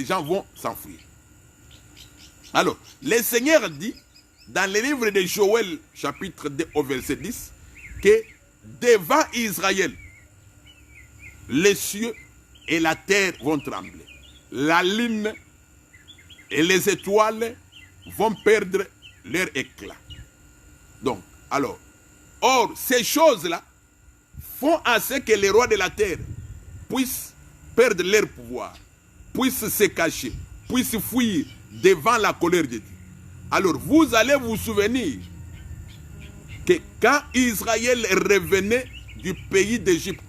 gens vont s'enfuir. Alors, le Seigneur dit, dans le livre de Joël, chapitre 2, au verset 10, que devant Israël, les cieux et la terre vont trembler. La lune et les étoiles vont perdre leur éclat. Donc, alors, or, ces choses-là font à ce que les rois de la terre puissent perdre leur pouvoir, puissent se cacher, puissent fuir devant la colère de Dieu. Alors, vous allez vous souvenir que quand Israël revenait du pays d'Égypte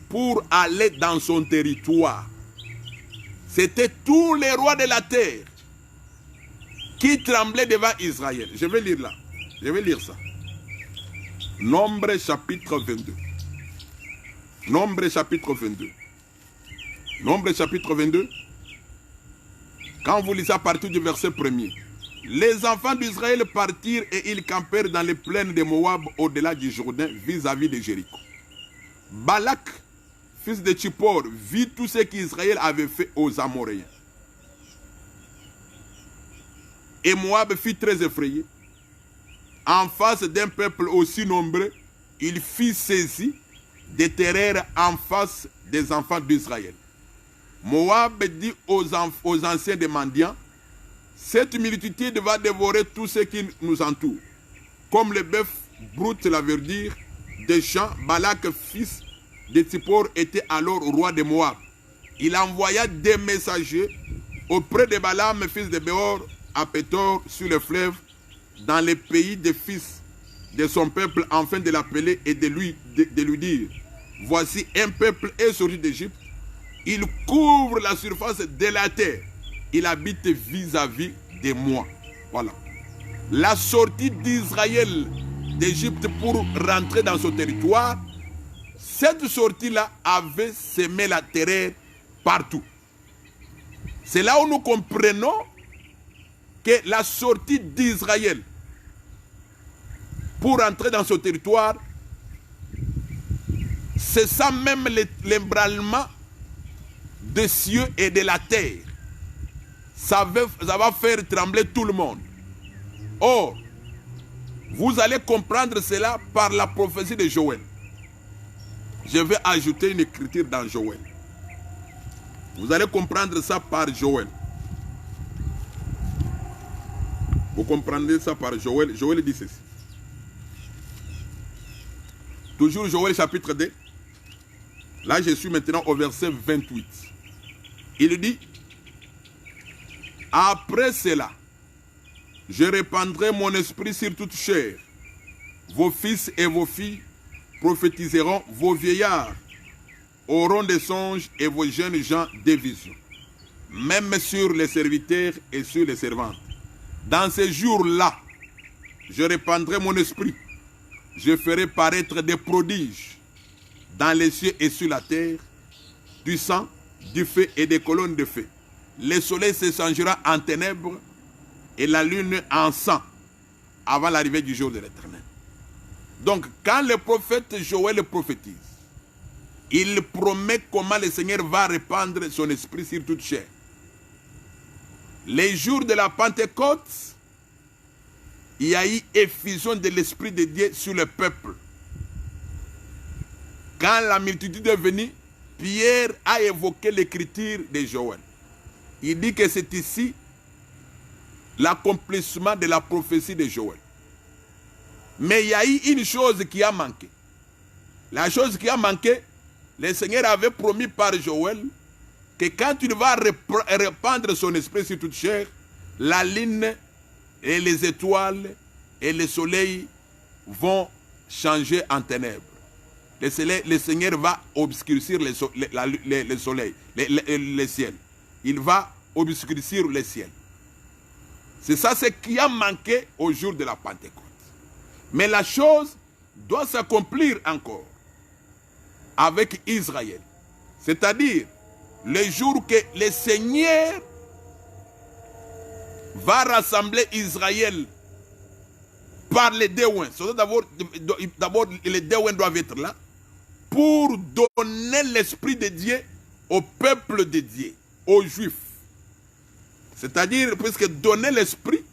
pour aller dans son territoire, c'était tous les rois de la terre qui tremblaient devant Israël. Je vais lire là. Je vais lire ça. Nombre chapitre 22. Nombre chapitre 22. Nombre chapitre 22. Quand vous lisez à partir du verset 1er. Les enfants d'Israël partirent et ils campèrent dans les plaines de Moab au-delà du Jourdain vis-à-vis de Jéricho. Balak, fils de Tsippor, vit tout ce qu'Israël avait fait aux Amoréens. Et Moab fut très effrayé. En face d'un peuple aussi nombreux, il fut saisi de terreur en face des enfants d'Israël. Moab dit aux anciens des mendiants, cette multitude va dévorer tout ce qui nous entoure. Comme le bœuf broute la verdure des champs, Balak, fils de Tsippor, était alors roi de Moab. Il envoya des messagers auprès de Balaam, fils de Béor, à Pétor, sur le fleuve, dans les pays des fils de son peuple, afin de l'appeler et de lui dire, voici un peuple est sorti d'Égypte, il couvre la surface de la terre, il habite vis-à-vis de moi. Voilà. La sortie d'Israël d'Égypte pour rentrer dans son territoire, cette sortie-là avait semé la terreur partout. C'est là où nous comprenons que la sortie d'Israël pour entrer dans ce territoire, c'est ça même l'embrasement des cieux et de la terre. Ça va faire trembler tout le monde. Or, vous allez comprendre cela par la prophétie de Joël. Je vais ajouter une écriture dans Joël. Vous allez comprendre ça par Joël. Vous comprendrez ça par Joël. Joël dit ceci. Toujours Joël chapitre 2. Là, je suis maintenant au verset 28. Il dit, après cela, je répandrai mon esprit sur toute chair. Vos fils et vos filles prophétiseront, vos vieillards auront des songes et vos jeunes gens des visions. Même sur les serviteurs et sur les servantes. Dans ces jours-là, je répandrai mon esprit. Je ferai paraître des prodiges dans les cieux et sur la terre, du sang, du feu et des colonnes de feu. Le soleil se changera en ténèbres et la lune en sang avant l'arrivée du jour de l'Éternel. Donc, quand le prophète Joël prophétise, il promet comment le Seigneur va répandre son esprit sur toute chair. Les jours de la Pentecôte, il y a eu effusion de l'Esprit de Dieu sur le peuple. Quand la multitude est venue, Pierre a évoqué l'écriture de Joël. Il dit que c'est ici l'accomplissement de la prophétie de Joël. Mais il y a eu une chose qui a manqué. La chose qui a manqué, le Seigneur avait promis par Joël que quand il va répandre son esprit sur toute chair, la lune et les étoiles et le soleil vont changer en ténèbres. Le Seigneur va obscurcir le soleil, le ciel. Il va obscurcir le ciel. C'est ça ce qui a manqué au jour de la Pentecôte. Mais la chose doit s'accomplir encore avec Israël. C'est-à-dire, le jour que le Seigneur va rassembler Israël par les déouins. D'abord, les déouins doivent être là pour donner l'Esprit de Dieu au peuple de Dieu, aux Juifs. C'est-à-dire, puisque donner l'Esprit,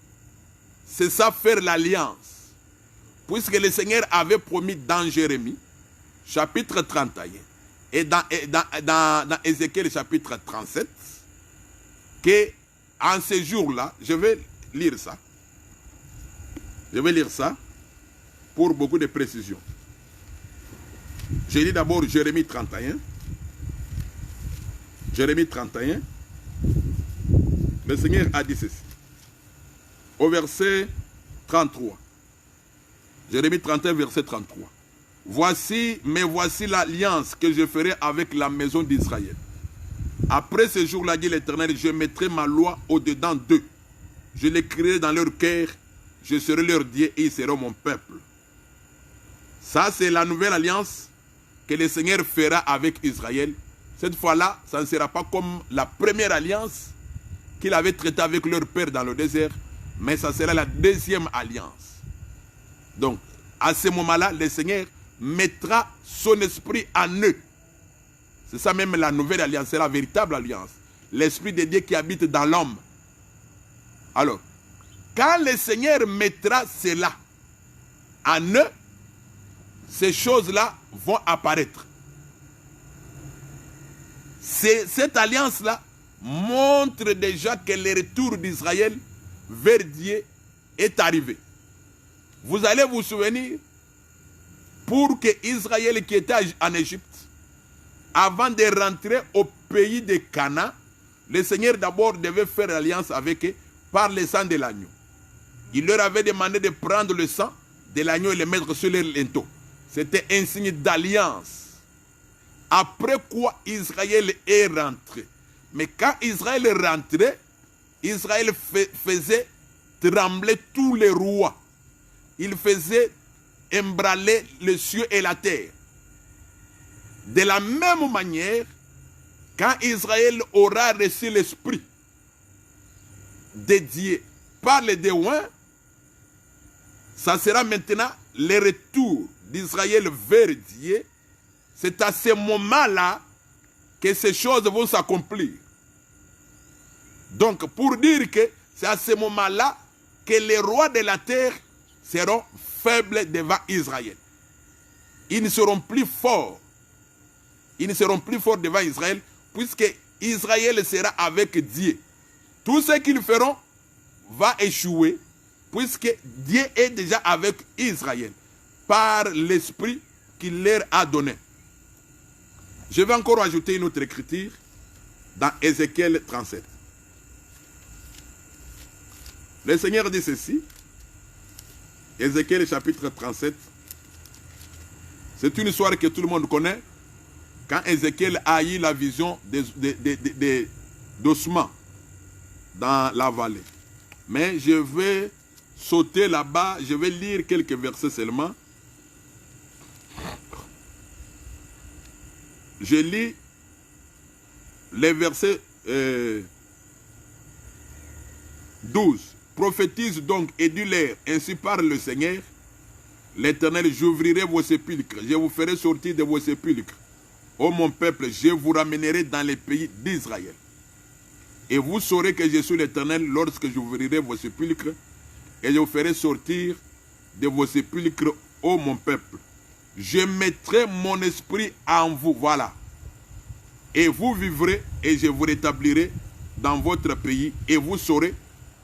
c'est ça faire l'alliance. Puisque le Seigneur avait promis dans Jérémie, chapitre 31, et dans Ézéchiel, chapitre 37, que en ces jours-là, je vais lire ça. Je vais lire ça pour beaucoup de précisions. Je lis d'abord Jérémie 31. Jérémie 31. Le Seigneur a dit ceci. Au verset 33. Jérémie 31, verset 33. Voici l'alliance que je ferai avec la maison d'Israël. Après ce jour-là, dit l'Éternel, je mettrai ma loi au-dedans d'eux. Je l'écrirai dans leur cœur, je serai leur Dieu et ils seront mon peuple. Ça, c'est la nouvelle alliance que le Seigneur fera avec Israël. Cette fois-là, ça ne sera pas comme la première alliance qu'il avait traitée avec leur père dans le désert, mais ça sera la deuxième alliance. Donc, à ce moment-là, le Seigneur mettra son esprit en eux. C'est ça même la nouvelle alliance, c'est la véritable alliance. L'esprit de Dieu qui habite dans l'homme. Alors, quand le Seigneur mettra cela en eux, ces choses-là vont apparaître. Cette alliance-là montre déjà que le retour d'Israël vers Dieu est arrivé. Vous allez vous souvenir, pour que Israël qui était en Égypte, avant de rentrer au pays de Canaan, le Seigneur d'abord devait faire alliance avec eux par le sang de l'agneau. Il leur avait demandé de prendre le sang de l'agneau et le mettre sur leur linteau. C'était un signe d'alliance. Après quoi Israël est rentré. Mais quand Israël est rentré, Israël faisait trembler tous les rois. Il faisait ébranler les cieux et la terre. De la même manière, quand Israël aura reçu l'esprit dédié par les déouins, ça sera maintenant le retour d'Israël vers Dieu. C'est à ce moment-là que ces choses vont s'accomplir. Donc, pour dire que c'est à ce moment-là que les rois de la terre seront faibles devant Israël. Ils ne seront plus forts. Ils ne seront plus forts devant Israël, puisque Israël sera avec Dieu. Tout ce qu'ils feront va échouer, puisque Dieu est déjà avec Israël, par l'esprit qu'il leur a donné. Je vais encore ajouter une autre écriture dans Ézéchiel 37. Le Seigneur dit ceci, Ézéchiel chapitre 37, c'est une histoire que tout le monde connaît, quand Ézéchiel a eu la vision d'ossements dans la vallée. Mais je vais sauter là-bas, je vais lire quelques versets seulement. Je lis les versets 12. Prophétise donc et dis-leur, ainsi parle le Seigneur, l'Éternel, j'ouvrirai vos sépulcres, je vous ferai sortir de vos sépulcres. Ô mon peuple, je vous ramènerai dans les pays d'Israël. Et vous saurez que je suis l'Éternel lorsque j'ouvrirai vos sépulcres et je vous ferai sortir de vos sépulcres, ô mon peuple. Je mettrai mon esprit en vous, voilà. Et vous vivrez et je vous rétablirai dans votre pays et vous saurez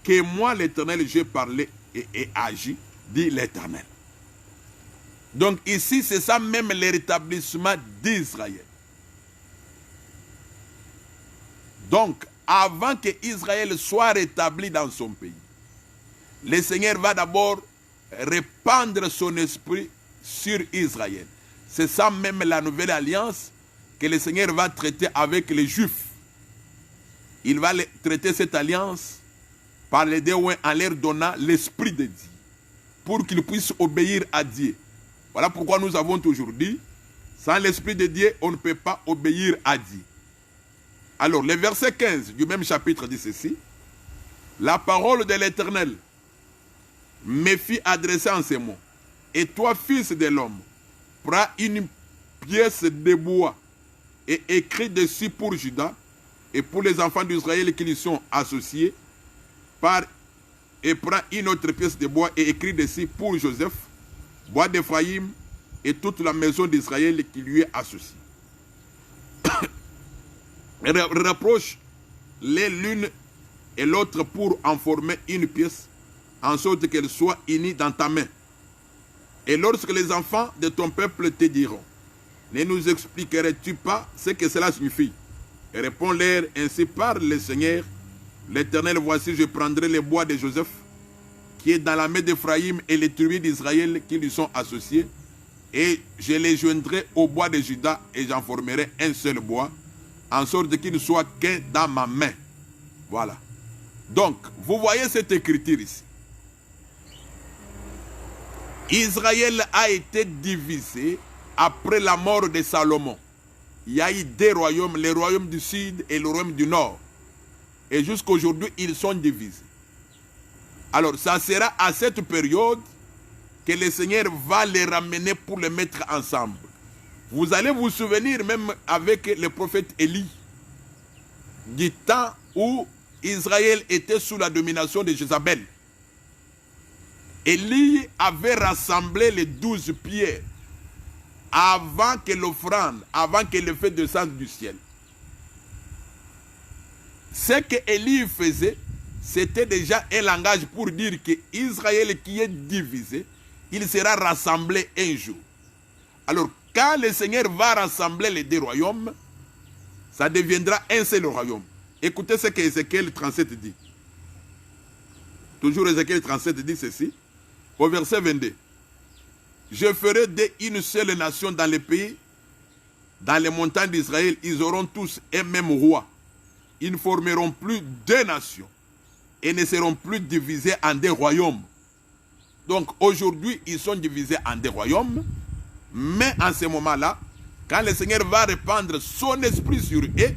que moi, l'Éternel, j'ai parlé et agi, dit l'Éternel. Donc ici, c'est ça même le rétablissement d'Israël. Donc, avant que Israël soit rétabli dans son pays, le Seigneur va d'abord répandre son esprit sur Israël. C'est ça même la nouvelle alliance que le Seigneur va traiter avec les Juifs. Il va traiter cette alliance par les déouins en leur donnant l'esprit de Dieu, pour qu'ils puissent obéir à Dieu. Voilà pourquoi nous avons toujours dit, sans l'esprit de Dieu, on ne peut pas obéir à Dieu. Alors, le verset 15 du même chapitre dit ceci. La parole de l'Éternel me fit adresser en ces mots. Et toi, fils de l'homme, prends une pièce de bois et écris dessus pour Juda et pour les enfants d'Israël qui lui sont associés, et prends une autre pièce de bois et écris dessus pour Joseph, bois d'Éphraïm et toute la maison d'Israël qui lui est associée. Rapproche-les l'une et l'autre pour en former une pièce, en sorte qu'elle soit unie dans ta main. Et lorsque les enfants de ton peuple te diront, ne nous expliquerais-tu pas ce que cela signifie? Et réponds-leur, ainsi parle le Seigneur, l'Éternel, voici, je prendrai le bois de Joseph, qui est dans la main d'Éphraïm, et les tribus d'Israël qui lui sont associés, et je les joindrai au bois de Juda, et j'en formerai un seul bois, en sorte qu'il ne soit qu'un dans ma main. Voilà. Donc, vous voyez cette écriture ici. Israël a été divisé après la mort de Salomon. Il y a eu deux royaumes, le royaume du sud et le royaume du nord. Et jusqu'à aujourd'hui, ils sont divisés. Alors, ça sera à cette période que le Seigneur va les ramener pour les mettre ensemble. Vous allez vous souvenir même avec le prophète Élie, du temps où Israël était sous la domination de Jézabel. Élie avait rassemblé les 12 pierres avant que l'offrande, avant que le feu descende du ciel. Ce que Élie faisait, c'était déjà un langage pour dire que Israël qui est divisé, il sera rassemblé un jour. Alors, quand le Seigneur va rassembler les deux royaumes, ça deviendra un seul royaume. Écoutez ce que Ézéchiel 37 dit. Toujours Ézéchiel 37 dit ceci, au verset 22. Je ferai d'une seule nation dans les pays, dans les montagnes d'Israël, ils auront tous un même roi. Ils ne formeront plus deux nations et ne seront plus divisés en deux royaumes. Donc aujourd'hui, ils sont divisés en deux royaumes, mais en ce moment-là, quand le Seigneur va répandre son esprit sur eux,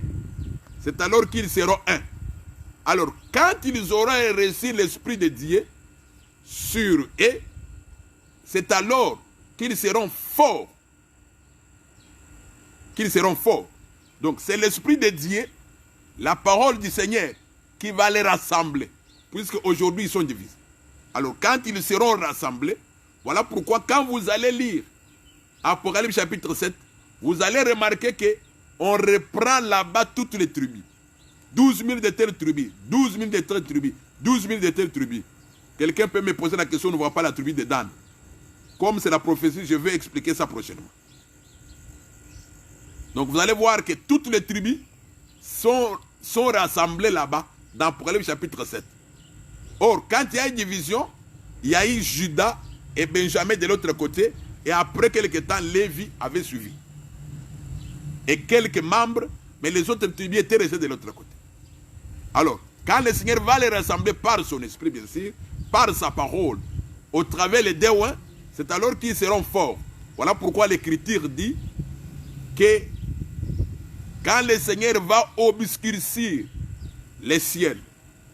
c'est alors qu'ils seront un. Alors, quand ils auront reçu l'Esprit de Dieu sur eux, c'est alors qu'ils seront forts. Qu'ils seront forts. Donc, c'est l'Esprit de Dieu, la parole du Seigneur, qui va les rassembler. Puisque aujourd'hui, ils sont divisés. Alors, quand ils seront rassemblés, voilà pourquoi quand vous allez lire Apocalypse chapitre 7, vous allez remarquer qu'on reprend là-bas toutes les tribus. 12 000 de telles tribus, 12 000 de telles tribus, 12 000 de telles tribus. Quelqu'un peut me poser la question, on ne voit pas la tribu de Dan. Comme c'est la prophétie, je vais expliquer ça prochainement. Donc vous allez voir que toutes les tribus sont rassemblées là-bas dans Apocalypse chapitre 7. Or, quand il y a une division, il y a eu Judas et Benjamin de l'autre côté, et après quelques temps, Lévi avait suivi. Et quelques membres, mais les autres tribus étaient restés de l'autre côté. Alors, quand le Seigneur va les rassembler par son esprit, bien sûr, par sa parole, au travers les déoins, c'est alors qu'ils seront forts. Voilà pourquoi l'Écriture dit que quand le Seigneur va obscurcir les ciels,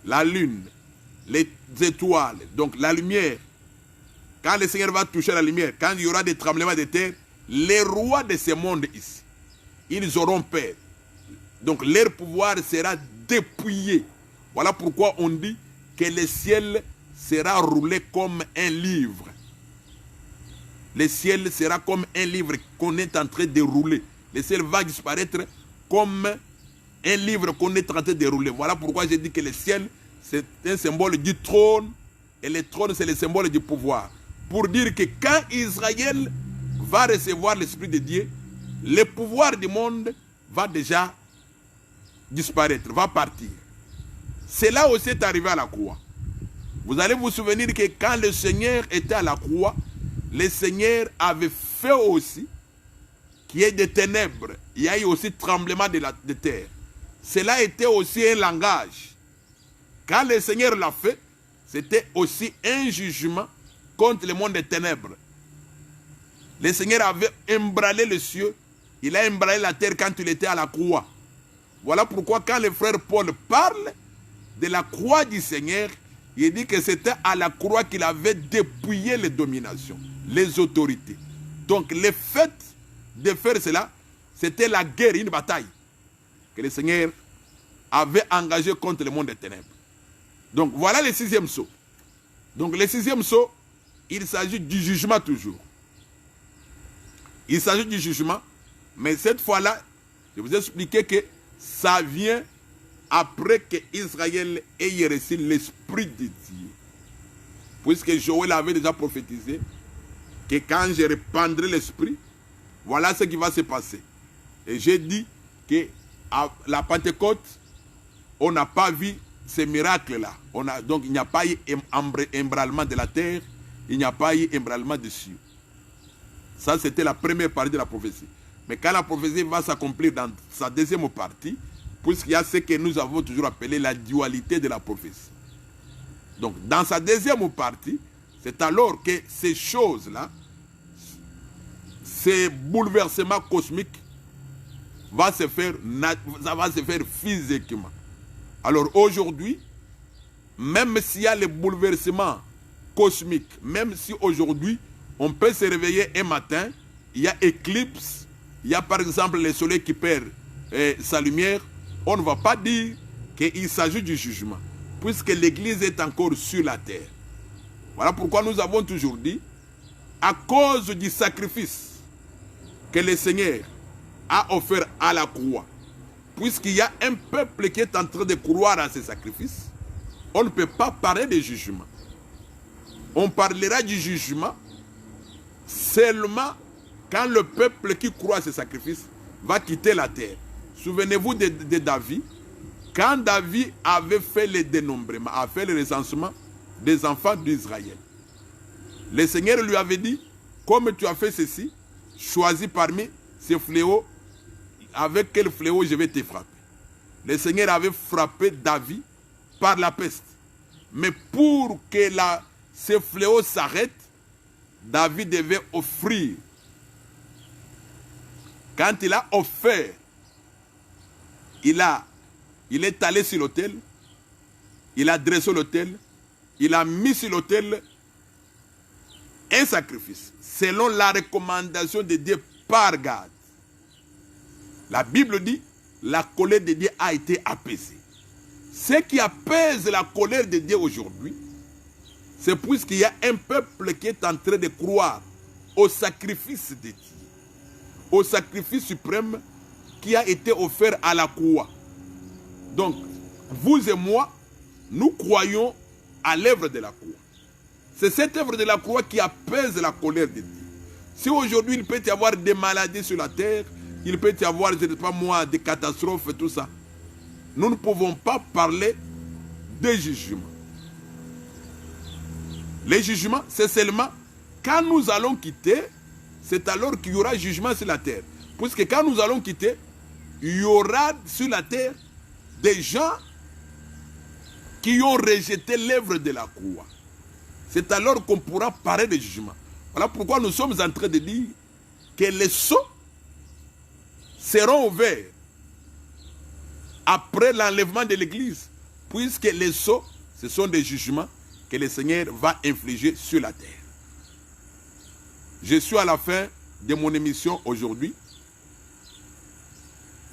la lune, les étoiles, donc la lumière, quand le Seigneur va toucher la lumière, quand il y aura des tremblements de terre, les rois de ce monde ici, ils auront peur. Donc leur pouvoir sera dépouillé. Voilà pourquoi on dit que le ciel sera roulé comme un livre. Le ciel sera comme un livre qu'on est en train de rouler. Le ciel va disparaître comme un livre qu'on est en train de rouler. Voilà pourquoi j'ai dit que le ciel, c'est un symbole du trône. Et le trône, c'est le symbole du pouvoir. Pour dire que quand Israël va recevoir l'Esprit de Dieu, le pouvoir du monde va déjà disparaître, va partir. Cela aussi est arrivé à la croix. Vous allez vous souvenir que quand le Seigneur était à la croix, le Seigneur avait fait aussi qu'il y ait des ténèbres. Il y a eu aussi tremblement de terre. Cela était aussi un langage. Quand le Seigneur l'a fait, c'était aussi un jugement contre le monde des ténèbres. Le Seigneur avait emballé les cieux, il a emballé la terre quand il était à la croix. Voilà pourquoi quand le frère Paul parle de la croix du Seigneur, il dit que c'était à la croix qu'il avait dépouillé les dominations, les autorités. Donc le fait de faire cela, c'était la guerre, une bataille que le Seigneur avait engagée contre le monde des ténèbres. Donc voilà le sixième sceau. Donc le sixième sceau, il s'agit du jugement toujours. Il s'agit du jugement, mais cette fois-là, je vous ai expliqué que ça vient après que Israël ait reçu l'Esprit de Dieu. Puisque Joël avait déjà prophétisé que quand je répandrai l'Esprit, voilà ce qui va se passer. Et j'ai dit qu'à la Pentecôte, on n'a pas vu ces miracles-là. Donc il n'y a pas eu embrasement de la terre, il n'y a pas eu embrasement des cieux. Ça, c'était la première partie de la prophétie. Mais quand la prophétie va s'accomplir dans sa deuxième partie, puisqu'il y a ce que nous avons toujours appelé la dualité de la prophétie. Donc, dans sa deuxième partie, c'est alors que ces choses-là, ces bouleversements cosmiques, va se faire physiquement. Alors aujourd'hui, même s'il y a les bouleversements cosmiques, même si aujourd'hui, on peut se réveiller un matin, il y a éclipse, il y a par exemple le soleil qui perd sa lumière, on ne va pas dire qu'il s'agit du jugement, puisque l'Église est encore sur la terre. Voilà pourquoi nous avons toujours dit, à cause du sacrifice que le Seigneur a offert à la croix, puisqu'il y a un peuple qui est en train de croire à ce sacrifice, on ne peut pas parler de jugement. On parlera du jugement seulement quand le peuple qui croit à ce sacrifice va quitter la terre. Souvenez-vous de David, quand David avait fait le dénombrement, a fait le recensement des enfants d'Israël. Le Seigneur lui avait dit, comme tu as fait ceci, choisis parmi ces fléaux, avec quel fléau je vais te frapper. Le Seigneur avait frappé David par la peste. Mais pour que ces fléaux s'arrêtent, David devait offrir. Quand il a offert, il a il est allé sur l'autel, il a dressé l'autel, il a mis sur l'autel un sacrifice, selon la recommandation de Dieu par Gad. La Bible dit, la colère de Dieu a été apaisée. Ce qui apaise la colère de Dieu aujourd'hui, c'est puisqu'il y a un peuple qui est en train de croire au sacrifice de Dieu, au sacrifice suprême qui a été offert à la croix. Donc, vous et moi, nous croyons à l'œuvre de la croix. C'est cette œuvre de la croix qui apaise la colère de Dieu. Si aujourd'hui il peut y avoir des maladies sur la terre, il peut y avoir, je ne sais pas moi, des catastrophes et tout ça, nous ne pouvons pas parler de jugement. Les jugements, c'est seulement quand nous allons quitter, c'est alors qu'il y aura jugement sur la terre. Puisque quand nous allons quitter, il y aura sur la terre des gens qui ont rejeté l'œuvre de la croix. C'est alors qu'on pourra parler de jugement. Voilà pourquoi nous sommes en train de dire que les sceaux seront ouverts après l'enlèvement de l'église, puisque les sceaux, ce sont des jugements que le Seigneur va infliger sur la terre. Je suis à la fin de mon émission aujourd'hui.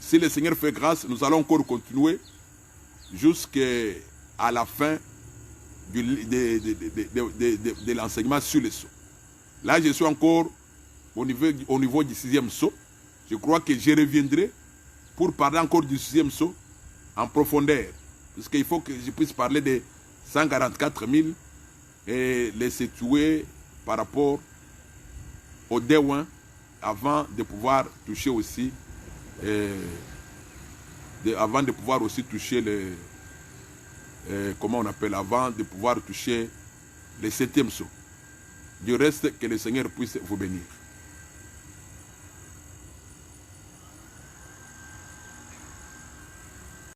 Si le Seigneur fait grâce, nous allons encore continuer jusqu'à la fin de l'enseignement sur les sceaux. Là, je suis encore au niveau du 6e sceau. Je crois que je reviendrai pour parler encore du 6e sceau en profondeur. Parce qu'il faut que je puisse parler de 144 000 et les situer par rapport au déwin avant de pouvoir toucher aussi avant de pouvoir aussi toucher comment on appelle, avant de pouvoir toucher le 7e sceau. Du reste, que le Seigneur puisse vous bénir.